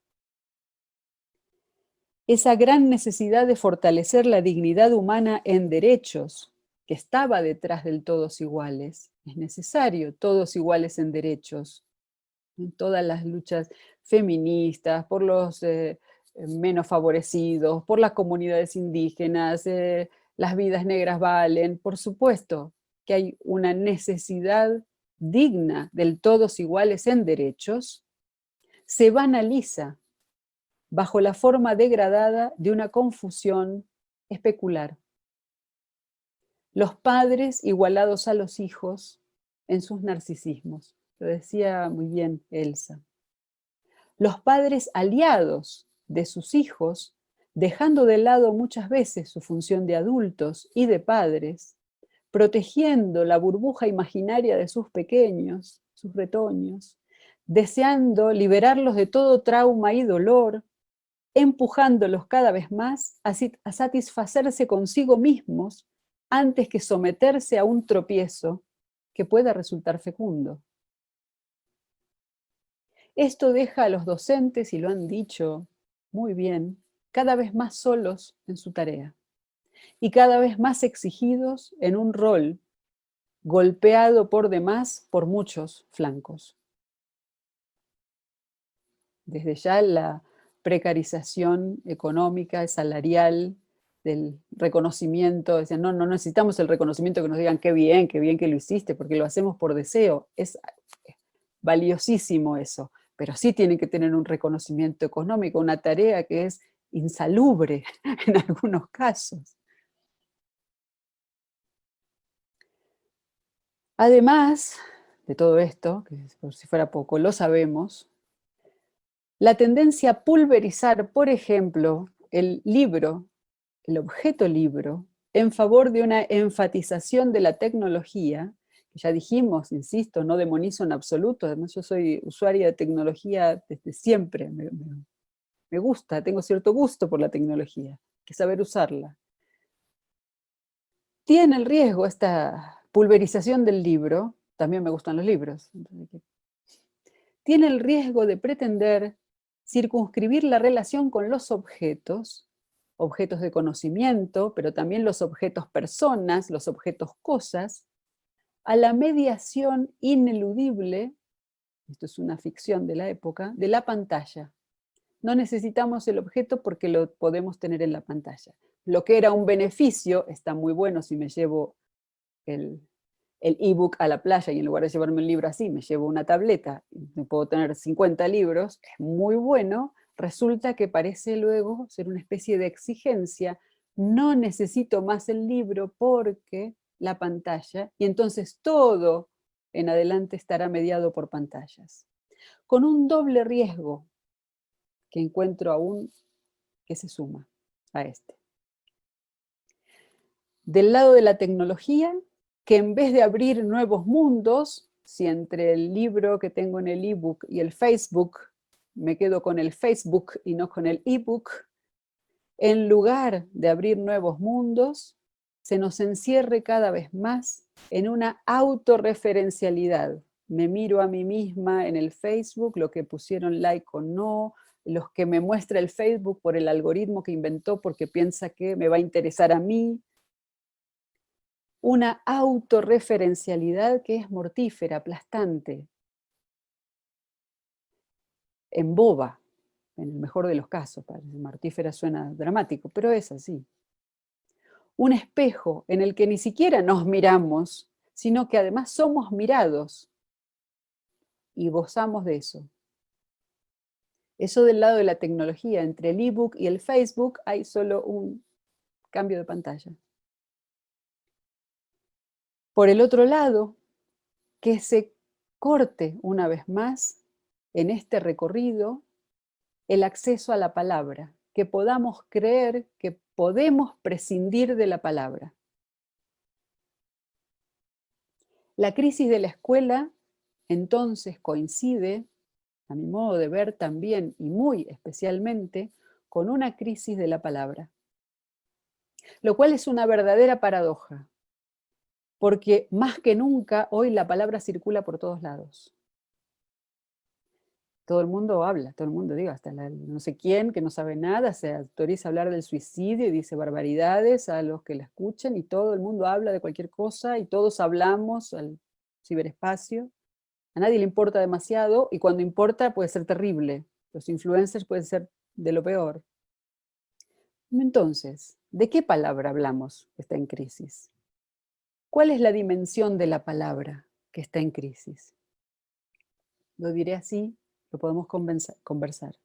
Esa gran necesidad de fortalecer la dignidad humana en derechos, que estaba detrás del todos iguales, es necesario, todos iguales en derechos, en todas las luchas feministas, por los menos favorecidos, por las comunidades indígenas, las vidas negras valen, por supuesto que hay una necesidad digna del todos iguales en derechos, se banaliza bajo la forma degradada de una confusión especular. Los padres igualados a los hijos en sus narcisismos. Lo decía muy bien Elsa. Los padres aliados de sus hijos, dejando de lado muchas veces su función de adultos y de padres, protegiendo la burbuja imaginaria de sus pequeños, sus retoños, deseando liberarlos de todo trauma y dolor, empujándolos cada vez más a satisfacerse consigo mismos antes que someterse a un tropiezo que pueda resultar fecundo. Esto deja a los docentes, y lo han dicho muy bien, cada vez más solos en su tarea y cada vez más exigidos en un rol golpeado por demás por muchos flancos. Desde ya la precarización económica, salarial, del reconocimiento, decían, no necesitamos el reconocimiento que nos digan qué bien que lo hiciste, porque lo hacemos por deseo, es valiosísimo eso, pero sí tienen que tener un reconocimiento económico, una tarea que es insalubre en algunos casos. Además de todo esto, que por si fuera poco, lo sabemos, la tendencia a pulverizar, por ejemplo, el libro, el objeto libro, en favor de una enfatización de la tecnología, que ya dijimos, insisto, no demonizo en absoluto, además yo soy usuaria de tecnología desde siempre, me gusta, tengo cierto gusto por la tecnología, hay que saber usarla. Tiene el riesgo esta pulverización del libro, también me gustan los libros, tiene el riesgo de pretender circunscribir la relación con los objetos, objetos de conocimiento, pero también los objetos personas, los objetos cosas, a la mediación ineludible esto es una ficción de la época, de la pantalla. No necesitamos el objeto porque lo podemos tener en la pantalla. Lo que era un beneficio, está muy bueno si me llevo el ebook a la playa y en lugar de llevarme un libro así, me llevo una tableta y me puedo tener 50 libros, es muy bueno. Resulta que parece luego ser una especie de exigencia. No necesito más el libro porque la pantalla, y entonces todo en adelante estará mediado por pantallas. Con un doble riesgo que encuentro aún que se suma a este. Del lado de la tecnología, que en vez de abrir nuevos mundos, si entre el libro que tengo en el ebook y el Facebook, me quedo con el Facebook y no con el ebook, en lugar de abrir nuevos mundos, se nos encierre cada vez más en una autorreferencialidad. Me miro a mí misma en el Facebook, lo que pusieron like o no, los que me muestra el Facebook por el algoritmo que inventó porque piensa que me va a interesar a mí. Una autorreferencialidad que es mortífera, aplastante, emboba, en el mejor de los casos. Mortífera suena dramático, pero es así. Un espejo en el que ni siquiera nos miramos, sino que además somos mirados y gozamos de eso. Eso del lado de la tecnología, entre el ebook y el Facebook hay solo un cambio de pantalla. Por el otro lado, que se corte una vez más en este recorrido el acceso a la palabra, que podamos creer que podemos prescindir de la palabra. La crisis de la escuela entonces coincide, a mi modo de ver también y muy especialmente, con una crisis de la palabra, lo cual es una verdadera paradoja, porque más que nunca hoy la palabra circula por todos lados. Todo el mundo habla, todo el mundo, digo, hasta no sé quién que no sabe nada, se autoriza a hablar del suicidio y dice barbaridades a los que la escuchan y todo el mundo habla de cualquier cosa y todos hablamos al ciberespacio. A nadie le importa demasiado y cuando importa puede ser terrible. Los influencers pueden ser de lo peor. Entonces, ¿de qué palabra hablamos que está en crisis? ¿Cuál es la dimensión de la palabra que está en crisis? Lo diré así, lo podemos conversar.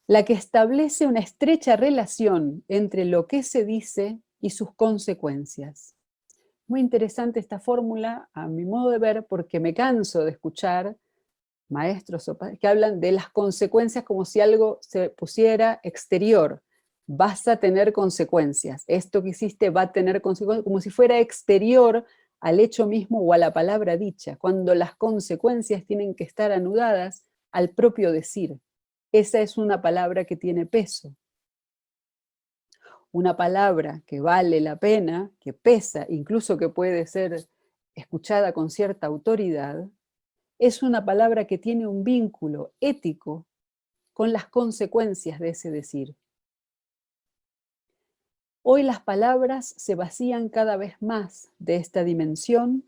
La que establece una estrecha relación entre lo que se dice y sus consecuencias. Muy interesante esta fórmula, a mi modo de ver, porque me canso de escuchar maestros que hablan de las consecuencias como si algo se pusiera exterior. Vas a tener consecuencias. Esto que hiciste va a tener consecuencias, como si fuera exterior al hecho mismo o a la palabra dicha, cuando las consecuencias tienen que estar anudadas al propio decir. Esa es una palabra que tiene peso. Una palabra que vale la pena, que pesa, incluso que puede ser escuchada con cierta autoridad, es una palabra que tiene un vínculo ético con las consecuencias de ese decir. Hoy las palabras se vacían cada vez más de esta dimensión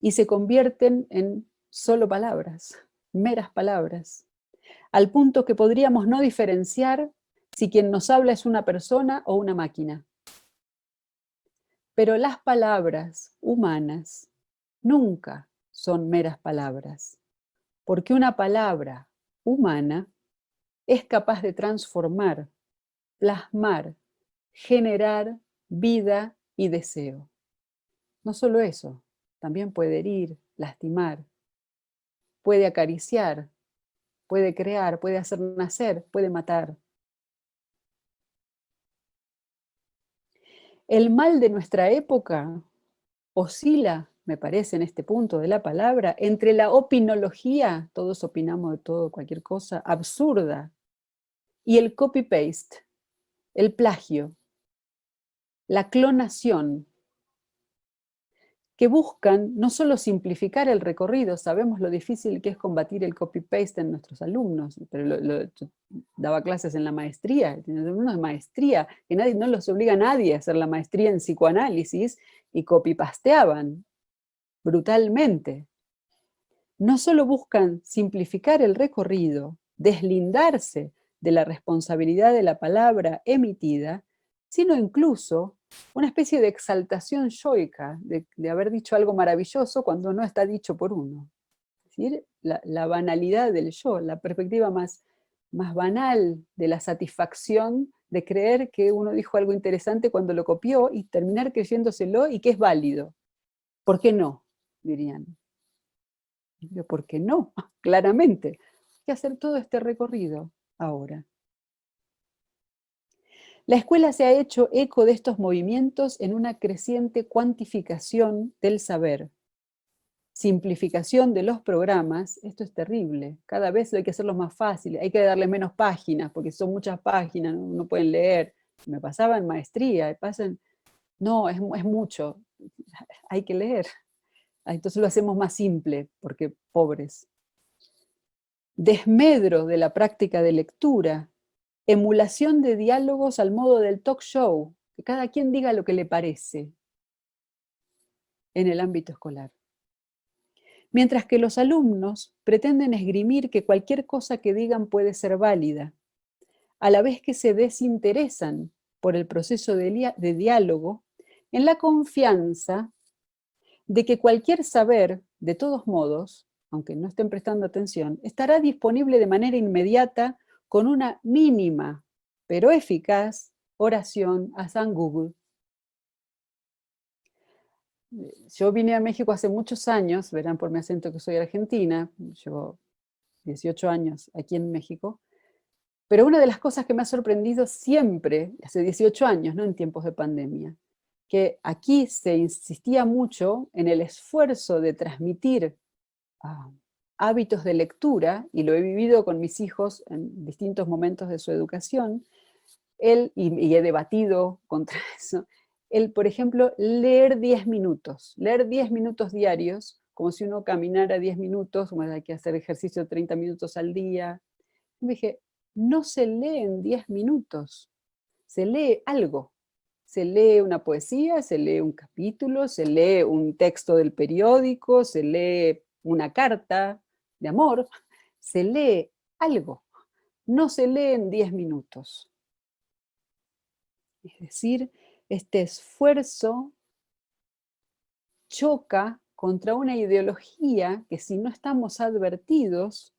y se convierten en solo palabras, meras palabras, al punto que podríamos no diferenciar si quien nos habla es una persona o una máquina. Pero las palabras humanas nunca son meras palabras, porque una palabra humana es capaz de transformar, plasmar, generar vida y deseo. No solo eso, también puede herir, lastimar, puede acariciar, puede crear, puede hacer nacer, puede matar. El mal de nuestra época oscila, me parece, en este punto de la palabra, entre la opinología, todos opinamos de todo, cualquier cosa, absurda, y el copy-paste, el plagio, la clonación, que buscan no solo simplificar el recorrido, sabemos lo difícil que es combatir el copy-paste en nuestros alumnos, pero yo daba clases en la maestría, los alumnos de maestría, que no los obliga a nadie a hacer la maestría en psicoanálisis, y copy-pasteaban brutalmente. no solo buscan simplificar el recorrido, deslindarse de la responsabilidad de la palabra emitida, sino incluso una especie de exaltación yoica de haber dicho algo maravilloso cuando no está dicho por uno. Es decir, la banalidad del yo, la perspectiva más banal de la satisfacción de creer que uno dijo algo interesante cuando lo copió y terminar creyéndoselo y que es válido. ¿Por qué no? Dirían. ¿Por qué no? Claramente. Hay que hacer todo este recorrido ahora. La escuela se ha hecho eco de estos movimientos en una creciente cuantificación del saber. Simplificación de los programas, esto es terrible. Cada vez hay que hacerlos más fáciles, hay que darle menos páginas, porque son muchas páginas, no pueden leer. Me pasaba en maestría, no, es mucho, hay que leer. Entonces lo hacemos más simple, porque pobres. Desmedro de la práctica de lectura, emulación de diálogos al modo del talk show, que cada quien diga lo que le parece en el ámbito escolar. Mientras que los alumnos pretenden esgrimir que cualquier cosa que digan puede ser válida, a la vez que se desinteresan por el proceso de diálogo, en la confianza de que cualquier saber, de todos modos, aunque no estén prestando atención, estará disponible de manera inmediata con una mínima, pero eficaz, oración a San Google. Yo vine a México hace muchos años, verán por mi acento que soy argentina, llevo 18 años aquí en México, pero una de las cosas que me ha sorprendido siempre, hace 18 años, no en tiempos de pandemia, que aquí se insistía mucho en el esfuerzo de transmitir hábitos de lectura, y lo he vivido con mis hijos en distintos momentos de su educación, y he debatido contra eso, por ejemplo, leer 10 minutos diarios, como si uno caminara 10 minutos, como hay que hacer ejercicio 30 minutos al día. Y me dije, no se lee en 10 minutos, se lee algo. Se lee una poesía, se lee un capítulo, se lee un texto del periódico, se lee una carta de amor, se lee algo. No se lee en 10 minutos. Es decir, este esfuerzo choca contra una ideología que, si no estamos advertidos,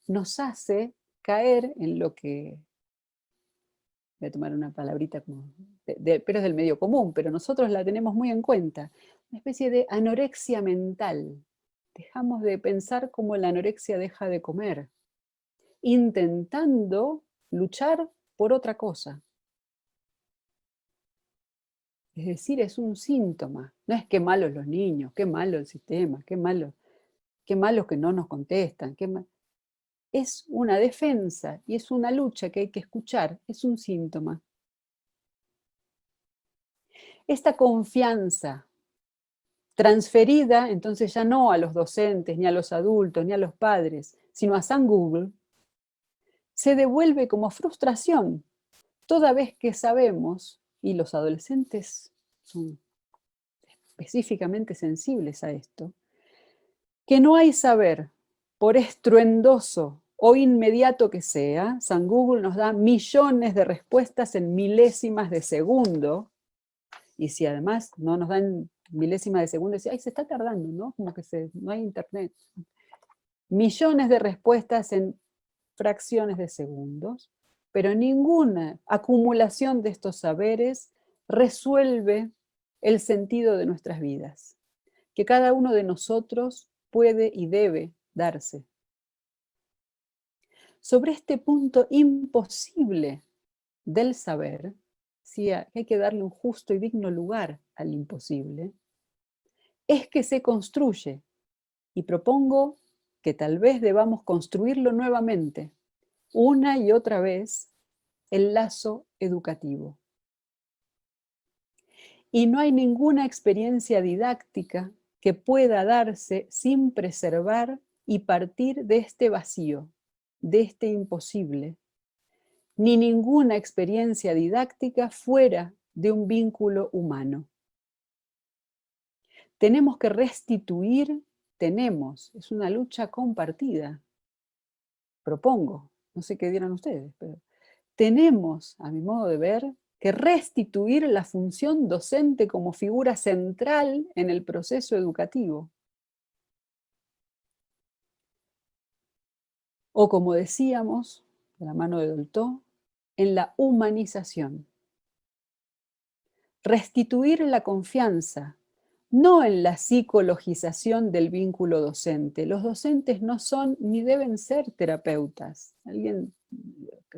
nos hace caer en lo que, voy a tomar una palabrita como pero es del medio común, pero nosotros la tenemos muy en cuenta, una especie de anorexia mental. Dejamos de pensar como la anorexia deja de comer, intentando luchar por otra cosa. Es decir, es un síntoma. No es qué malos los niños, qué malo el sistema, qué malos que no nos contestan. Es una defensa y es una lucha que hay que escuchar, es un síntoma. Esta confianza transferida, entonces ya no a los docentes, ni a los adultos, ni a los padres, sino a San Google, se devuelve como frustración, toda vez que sabemos, y los adolescentes son específicamente sensibles a esto, que no hay saber, por estruendoso o inmediato que sea. San Google nos da millones de respuestas en milésimas de segundo, y si además no nos dan milésimas de segundo, ay, se está tardando, ¿no? Como que no hay internet. Millones de respuestas en fracciones de segundos, pero ninguna acumulación de estos saberes resuelve el sentido de nuestras vidas, que cada uno de nosotros puede y debe darse. Sobre este punto imposible del saber, sí, hay que darle un justo y digno lugar al imposible, es que se construye, y propongo que tal vez debamos construirlo nuevamente, una y otra vez, el lazo educativo. Y no hay ninguna experiencia didáctica que pueda darse sin preservar y partir de este vacío, de este imposible, ni ninguna experiencia didáctica fuera de un vínculo humano. Tenemos que restituir tenemos, es una lucha compartida. Propongo, no sé qué dirán ustedes, pero tenemos, a mi modo de ver, que restituir la función docente como figura central en el proceso educativo. O como decíamos, de la mano de Dolto, en la humanización. Restituir la confianza, no en la psicologización del vínculo docente. Los docentes no son ni deben ser terapeutas. Alguien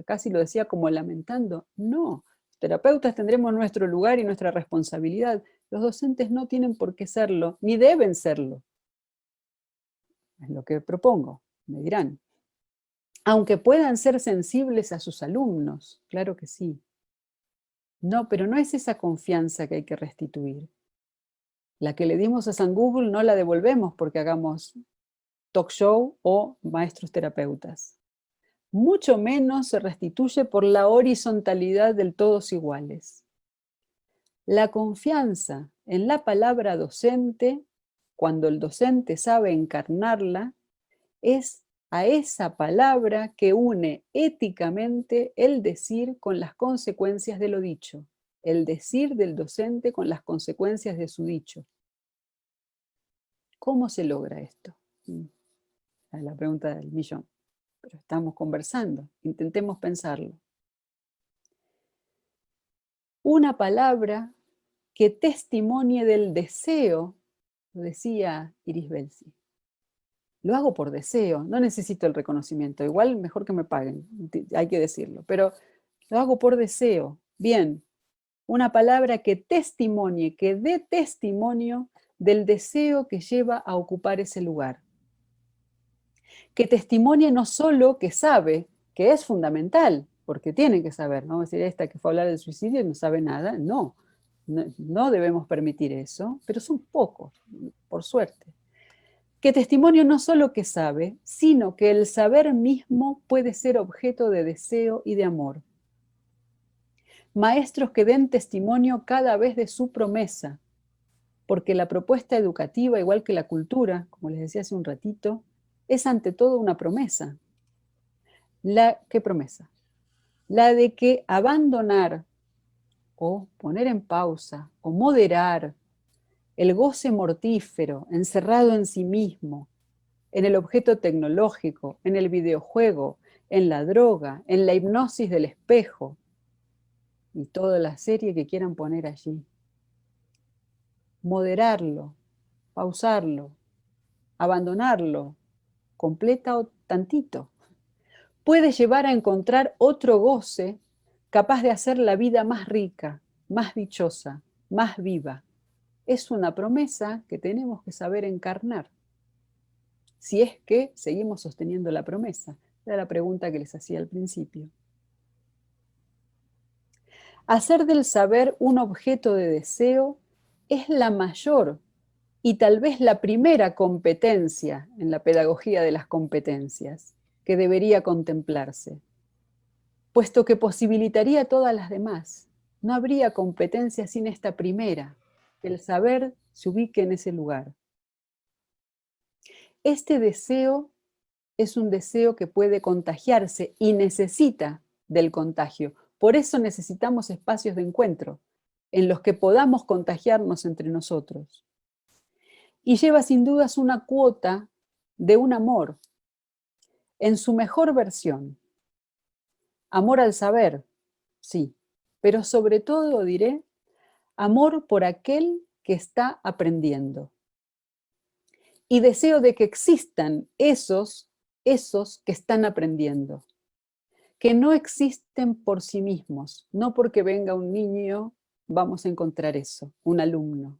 casi lo decía como lamentando. No, terapeutas tendremos nuestro lugar y nuestra responsabilidad. Los docentes no tienen por qué serlo, ni deben serlo. Es lo que propongo, me dirán. Aunque puedan ser sensibles a sus alumnos, claro que sí. No, pero no es esa confianza que hay que restituir. La que le dimos a San Google no la devolvemos porque hagamos talk show o maestros terapeutas. Mucho menos se restituye por la horizontalidad del todos iguales. La confianza en la palabra docente, cuando el docente sabe encarnarla, es a esa palabra que une éticamente el decir con las consecuencias de lo dicho, el decir del docente con las consecuencias de su dicho. ¿Cómo se logra esto? Es la pregunta del millón. Pero estamos conversando, intentemos pensarlo. Una palabra que testimonie del deseo, lo decía Iris Belsi. Lo hago por deseo, no necesito el reconocimiento, igual mejor que me paguen, hay que decirlo, pero lo hago por deseo. Bien, una palabra que testimonie, que dé testimonio del deseo que lleva a ocupar ese lugar. Que testimonie no solo que sabe, que es fundamental, porque tiene que saber, ¿no? Es decir, esta que fue a hablar del suicidio no sabe nada, no debemos permitir eso, pero son pocos, por suerte. Que testimonio no solo que sabe, sino que el saber mismo puede ser objeto de deseo y de amor. Maestros que den testimonio cada vez de su promesa, porque la propuesta educativa, igual que la cultura, como les decía hace un ratito, es ante todo una promesa. ¿Qué promesa? La de que abandonar o poner en pausa o moderar el goce mortífero encerrado en sí mismo, en el objeto tecnológico, en el videojuego, en la droga, en la hipnosis del espejo y toda la serie que quieran poner allí. Moderarlo, pausarlo, abandonarlo, completa o tantito, puede llevar a encontrar otro goce capaz de hacer la vida más rica, más dichosa, más viva. Es una promesa que tenemos que saber encarnar. Si es que seguimos sosteniendo la promesa. Era la pregunta que les hacía al principio. Hacer del saber un objeto de deseo es la mayor y tal vez la primera competencia en la pedagogía de las competencias que debería contemplarse, puesto que posibilitaría todas las demás. No habría competencia sin esta primera, que el saber se ubique en ese lugar. Este deseo es un deseo que puede contagiarse y necesita del contagio. Por eso necesitamos espacios de encuentro en los que podamos contagiarnos entre nosotros. Y lleva sin dudas una cuota de un amor en su mejor versión. Amor al saber, sí, pero sobre todo diré amor por aquel que está aprendiendo. Y deseo de que existan esos que están aprendiendo, que no existen por sí mismos, no porque venga un niño vamos a encontrar eso, un alumno.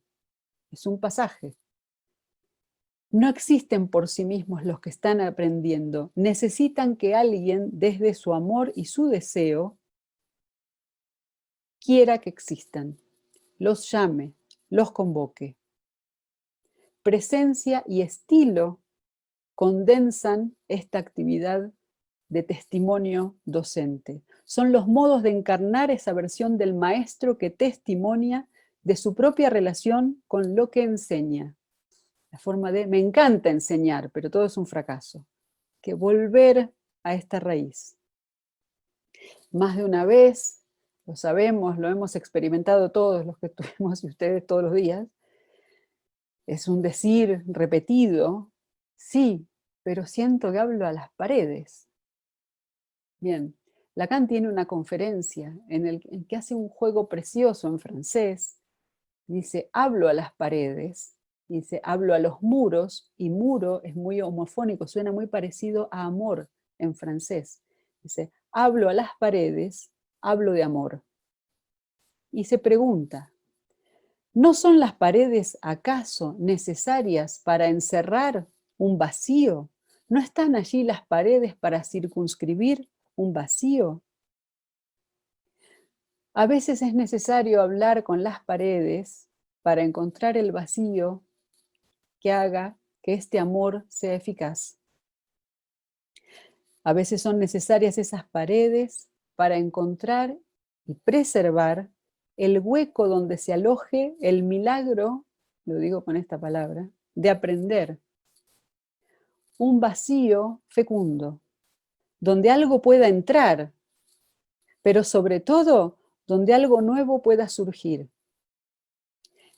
Es un pasaje. No existen por sí mismos los que están aprendiendo, necesitan que alguien desde su amor y su deseo quiera que existan, los llame, los convoque. Presencia y estilo condensan esta actividad de testimonio docente. Son los modos de encarnar esa versión del maestro que testimonia de su propia relación con lo que enseña. la forma de, me encanta enseñar, pero todo es un fracaso. Que volver a esta raíz. Más de una vez, lo sabemos, lo hemos experimentado todos los que estuvimos y ustedes todos los días, es un decir repetido, sí, pero siento que hablo a las paredes. Bien, Lacan tiene una conferencia en que hace un juego precioso en francés. Dice, hablo a las paredes, dice, hablo a los muros, y muro es muy homofónico, suena muy parecido a amor en francés. Dice, hablo a las paredes, hablo de amor. Y se pregunta, ¿no son las paredes acaso necesarias para encerrar un vacío? ¿No están allí las paredes para circunscribir un vacío? A veces es necesario hablar con las paredes para encontrar el vacío que haga que este amor sea eficaz. A veces son necesarias esas paredes para encontrar y preservar el hueco donde se aloje el milagro, lo digo con esta palabra, de aprender. Un vacío fecundo, donde algo pueda entrar, pero sobre todo donde algo nuevo pueda surgir.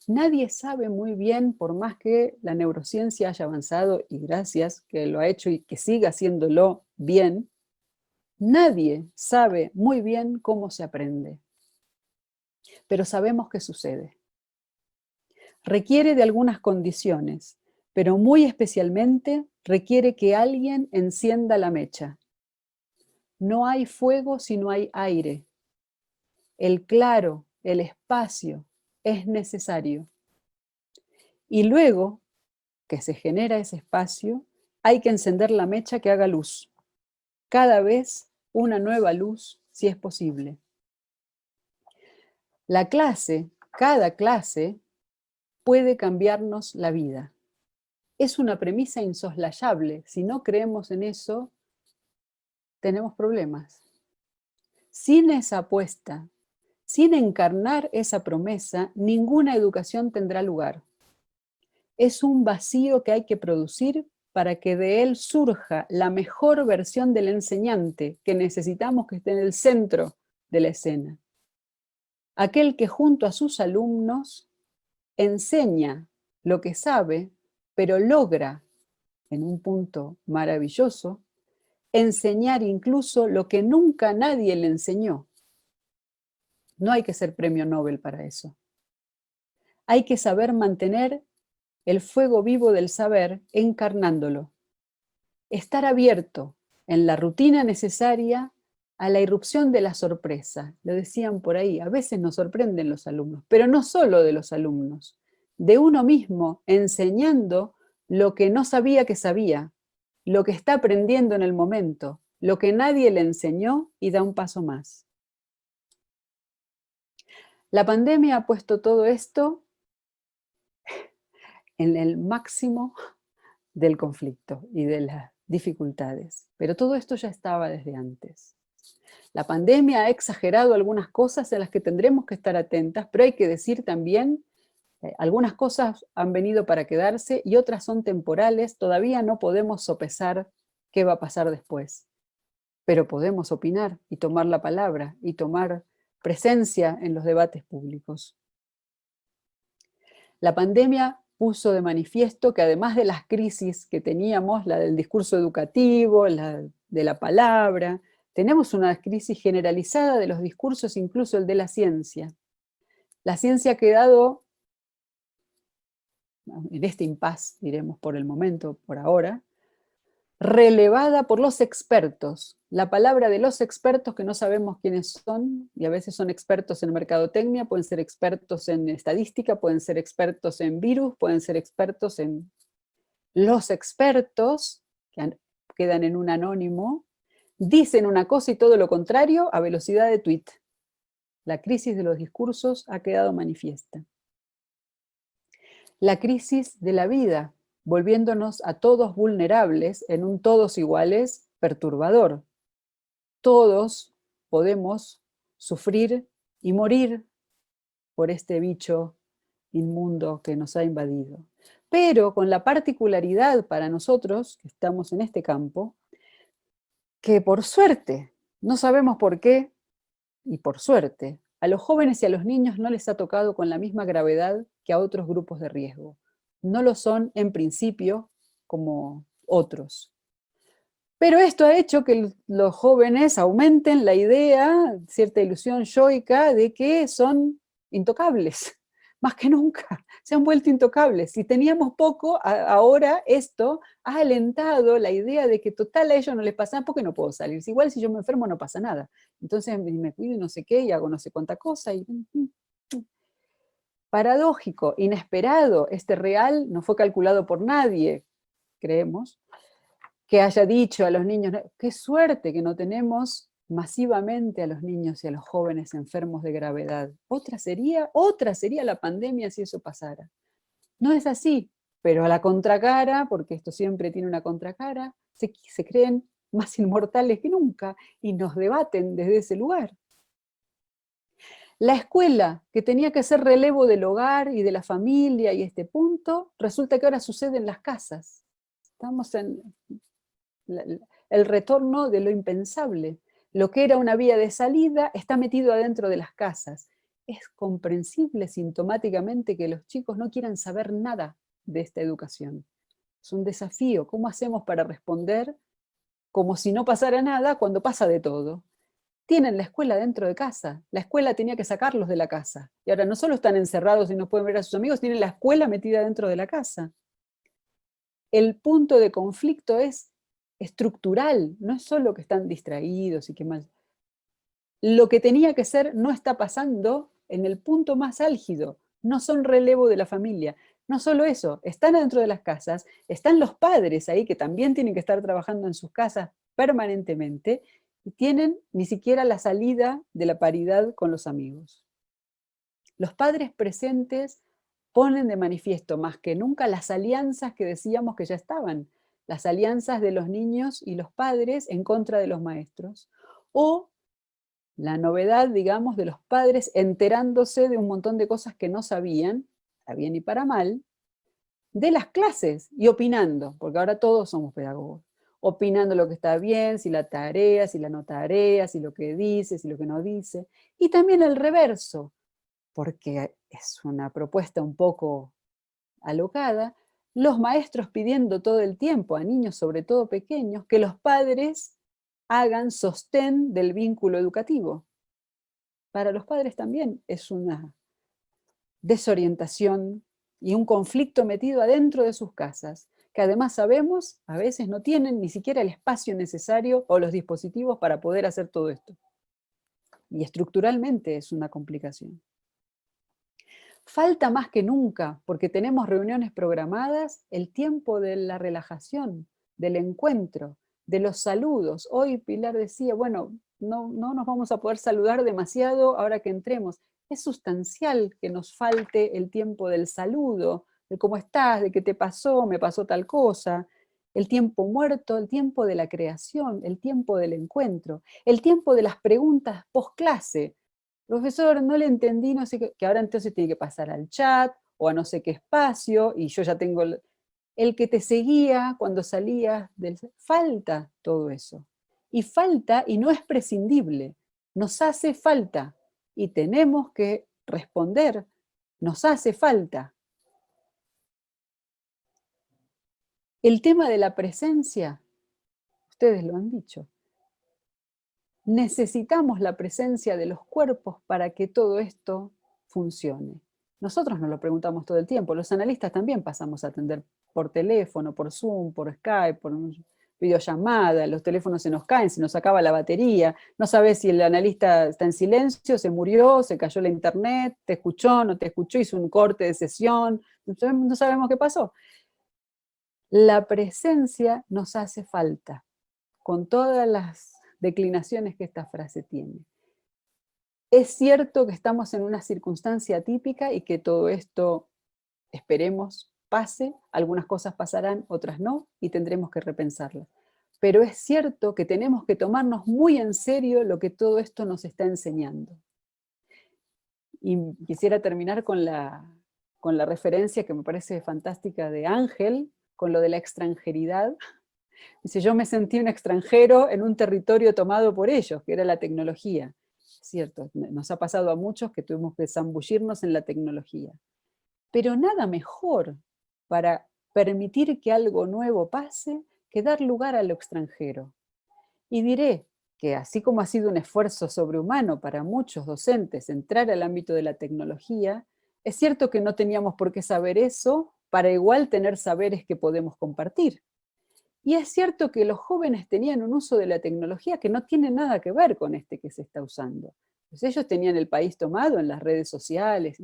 Nadie sabe muy bien, por más que la neurociencia haya avanzado, y gracias que lo ha hecho y que siga haciéndolo bien, nadie sabe muy bien cómo se aprende. Pero sabemos qué sucede. Requiere de algunas condiciones, pero muy especialmente requiere que alguien encienda la mecha. No hay fuego si no hay aire. El claro, el espacio, es necesario. Y luego que se genera ese espacio, hay que encender la mecha que haga luz. Cada vez una nueva luz, si es posible. La clase, cada clase, puede cambiarnos la vida. Es una premisa insoslayable. Si no creemos en eso, tenemos problemas. Sin esa apuesta, sin encarnar esa promesa, ninguna educación tendrá lugar. Es un vacío que hay que producir para que de él surja la mejor versión del enseñante que necesitamos que esté en el centro de la escena. Aquel que junto a sus alumnos enseña lo que sabe, pero logra, en un punto maravilloso, enseñar incluso lo que nunca nadie le enseñó. No hay que ser premio Nobel para eso. Hay que saber mantener el fuego vivo del saber encarnándolo. Estar abierto en la rutina necesaria a la irrupción de la sorpresa. Lo decían por ahí, a veces nos sorprenden los alumnos, pero no solo de los alumnos, de uno mismo enseñando lo que no sabía que sabía, lo que está aprendiendo en el momento, lo que nadie le enseñó y da un paso más. La pandemia ha puesto todo esto en el máximo del conflicto y de las dificultades, pero todo esto ya estaba desde antes. La pandemia ha exagerado algunas cosas en las que tendremos que estar atentas, pero hay que decir también, algunas cosas han venido para quedarse y otras son temporales, todavía no podemos sopesar qué va a pasar después, pero podemos opinar y tomar la palabra y tomar presencia en los debates públicos. La pandemia puso de manifiesto que además de las crisis que teníamos, la del discurso educativo, la de la palabra, tenemos una crisis generalizada de los discursos, incluso el de la ciencia. La ciencia ha quedado en este impasse, diremos por el momento, por ahora, relevada por los expertos. La palabra de los expertos que no sabemos quiénes son, y a veces son expertos en mercadotecnia, pueden ser expertos en estadística, pueden ser expertos en virus, pueden ser expertos en... Los expertos, que quedan en un anónimo, dicen una cosa y todo lo contrario a velocidad de tweet. La crisis de los discursos ha quedado manifiesta. La crisis de la vida, volviéndonos a todos vulnerables en un todos iguales perturbador. Todos podemos sufrir y morir por este bicho inmundo que nos ha invadido. pero con la particularidad para nosotros, que estamos en este campo, que por suerte, no sabemos por qué, y por suerte, a los jóvenes y a los niños no les ha tocado con la misma gravedad que a otros grupos de riesgo. No lo son en principio como otros. Pero esto ha hecho que los jóvenes aumenten la idea, cierta ilusión yoica, de que son intocables, más que nunca, se han vuelto intocables. Si teníamos poco, ahora esto ha alentado la idea de que total a ellos no les pasa nada, porque no puedo salir. Igual si yo me enfermo no pasa nada. Entonces me cuido y no sé qué, y hago no sé cuánta cosa. Paradójico, inesperado, este real no fue calculado por nadie, creemos, que haya dicho a los niños, qué suerte que no tenemos masivamente a los niños y a los jóvenes enfermos de gravedad. Otra sería la pandemia si eso pasara. No es así, pero a la contracara, porque esto siempre tiene una contracara, se creen más inmortales que nunca y nos debaten desde ese lugar. La escuela, que tenía que ser relevo del hogar y de la familia y este punto, resulta que ahora sucede en las casas. Estamos en el retorno de lo impensable. Lo que era una vía de salida está metido adentro de las casas. Es comprensible sintomáticamente que los chicos no quieran saber nada de esta educación. Es un desafío. ¿Cómo hacemos para responder como si no pasara nada cuando pasa de todo? Tienen la escuela dentro de casa. La escuela tenía que sacarlos de la casa. Y ahora no solo están encerrados y no pueden ver a sus amigos, tienen la escuela metida dentro de la casa. El punto de conflicto es estructural, no es solo que están distraídos y que mal. Lo que tenía que ser no está pasando en el punto más álgido, no son relevo de la familia. No solo eso, están dentro de las casas, están los padres ahí que también tienen que estar trabajando en sus casas permanentemente y tienen ni siquiera la salida de la paridad con los amigos. Los padres presentes ponen de manifiesto más que nunca las alianzas que decíamos que ya estaban, las alianzas de los niños y los padres en contra de los maestros, o la novedad, digamos, de los padres enterándose de un montón de cosas que no sabían, para bien y para mal, de las clases y opinando, porque ahora todos somos pedagogos, opinando lo que está bien, si la tarea, si la no tarea, si lo que dice, si lo que no dice, y también el reverso, porque es una propuesta un poco alocada, los maestros pidiendo todo el tiempo a niños, sobre todo pequeños, que los padres hagan sostén del vínculo educativo. Para los padres también es una desorientación y un conflicto metido adentro de sus casas, que además sabemos a veces no tienen ni siquiera el espacio necesario o los dispositivos para poder hacer todo esto. Y estructuralmente es una complicación. Falta más que nunca, porque tenemos reuniones programadas, el tiempo de la relajación, del encuentro, de los saludos. Hoy Pilar decía, bueno, no nos vamos a poder saludar demasiado ahora que entremos. Es sustancial que nos falte el tiempo del saludo, de cómo estás, de qué te pasó, me pasó tal cosa, el tiempo muerto, el tiempo de la creación, el tiempo del encuentro, el tiempo de las preguntas post clase. Profesor, no le entendí, no sé qué, que ahora entonces tiene que pasar al chat o a no sé qué espacio, y yo ya tengo el que te seguía cuando salías del... Falta todo eso. Y falta, y no es prescindible, nos hace falta, y tenemos que responder, nos hace falta. El tema de la presencia, ustedes lo han dicho, necesitamos la presencia de los cuerpos para que todo esto funcione. Nosotros nos lo preguntamos todo el tiempo, los analistas también pasamos a atender por teléfono, por Zoom, por Skype, por videollamada, los teléfonos se nos caen, se nos acaba la batería, no sabes si el analista está en silencio, se murió, se cayó la internet, te escuchó, no te escuchó, hizo un corte de sesión, no sabemos qué pasó. La presencia nos hace falta, con todas las declinaciones que esta frase tiene. Es cierto que estamos en una circunstancia atípica y que todo esto, esperemos, pase, algunas cosas pasarán, otras no, y tendremos que repensarlas. Pero es cierto que tenemos que tomarnos muy en serio lo que todo esto nos está enseñando. Y quisiera terminar con la con la referencia que me parece fantástica de Ángel, con lo de la extranjeridad. Dice, yo me sentí un extranjero en un territorio tomado por ellos, que era la tecnología. Es cierto, nos ha pasado a muchos que tuvimos que zambullirnos en la tecnología. Pero nada mejor para permitir que algo nuevo pase que dar lugar a lo extranjero. Y diré que así como ha sido un esfuerzo sobrehumano para muchos docentes entrar al ámbito de la tecnología, es cierto que no teníamos por qué saber eso para igual tener saberes que podemos compartir. Y es cierto que los jóvenes tenían un uso de la tecnología que no tiene nada que ver con este que se está usando. Pues ellos tenían el país tomado en las redes sociales.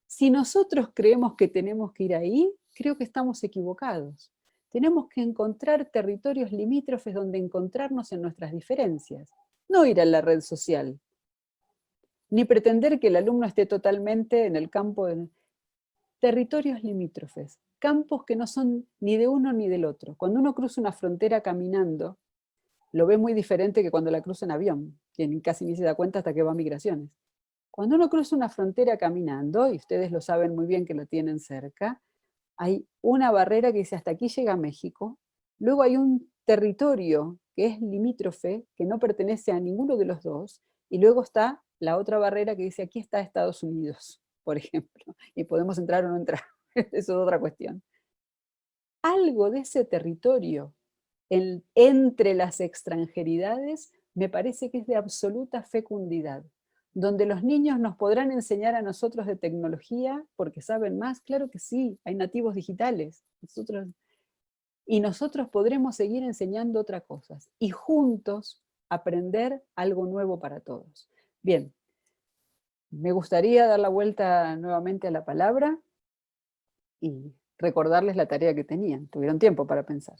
Si nosotros creemos que tenemos que ir ahí, creo que estamos equivocados. Tenemos que encontrar territorios limítrofes donde encontrarnos en nuestras diferencias. No ir a la red social, ni pretender que el alumno esté totalmente en el campo de territorios limítrofes, campos que no son ni de uno ni del otro. Cuando uno cruza una frontera caminando, lo ve muy diferente que cuando la cruza en avión, quien casi ni se da cuenta hasta que va a migraciones. Cuando uno cruza una frontera caminando, y ustedes lo saben muy bien que lo tienen cerca, hay una barrera que dice hasta aquí llega México, luego hay un territorio que es limítrofe, que no pertenece a ninguno de los dos, y luego está la otra barrera que dice aquí está Estados Unidos, por ejemplo, y podemos entrar o no entrar, eso es otra cuestión. Algo de ese territorio entre las extranjeridades me parece que es de absoluta fecundidad, donde los niños nos podrán enseñar a nosotros de tecnología porque saben más, claro que sí, hay nativos digitales, y nosotros podremos seguir enseñando otras cosas y juntos aprender algo nuevo para todos. Bien, me gustaría dar la vuelta nuevamente a la palabra y recordarles la tarea que tenían. Tuvieron tiempo para pensar.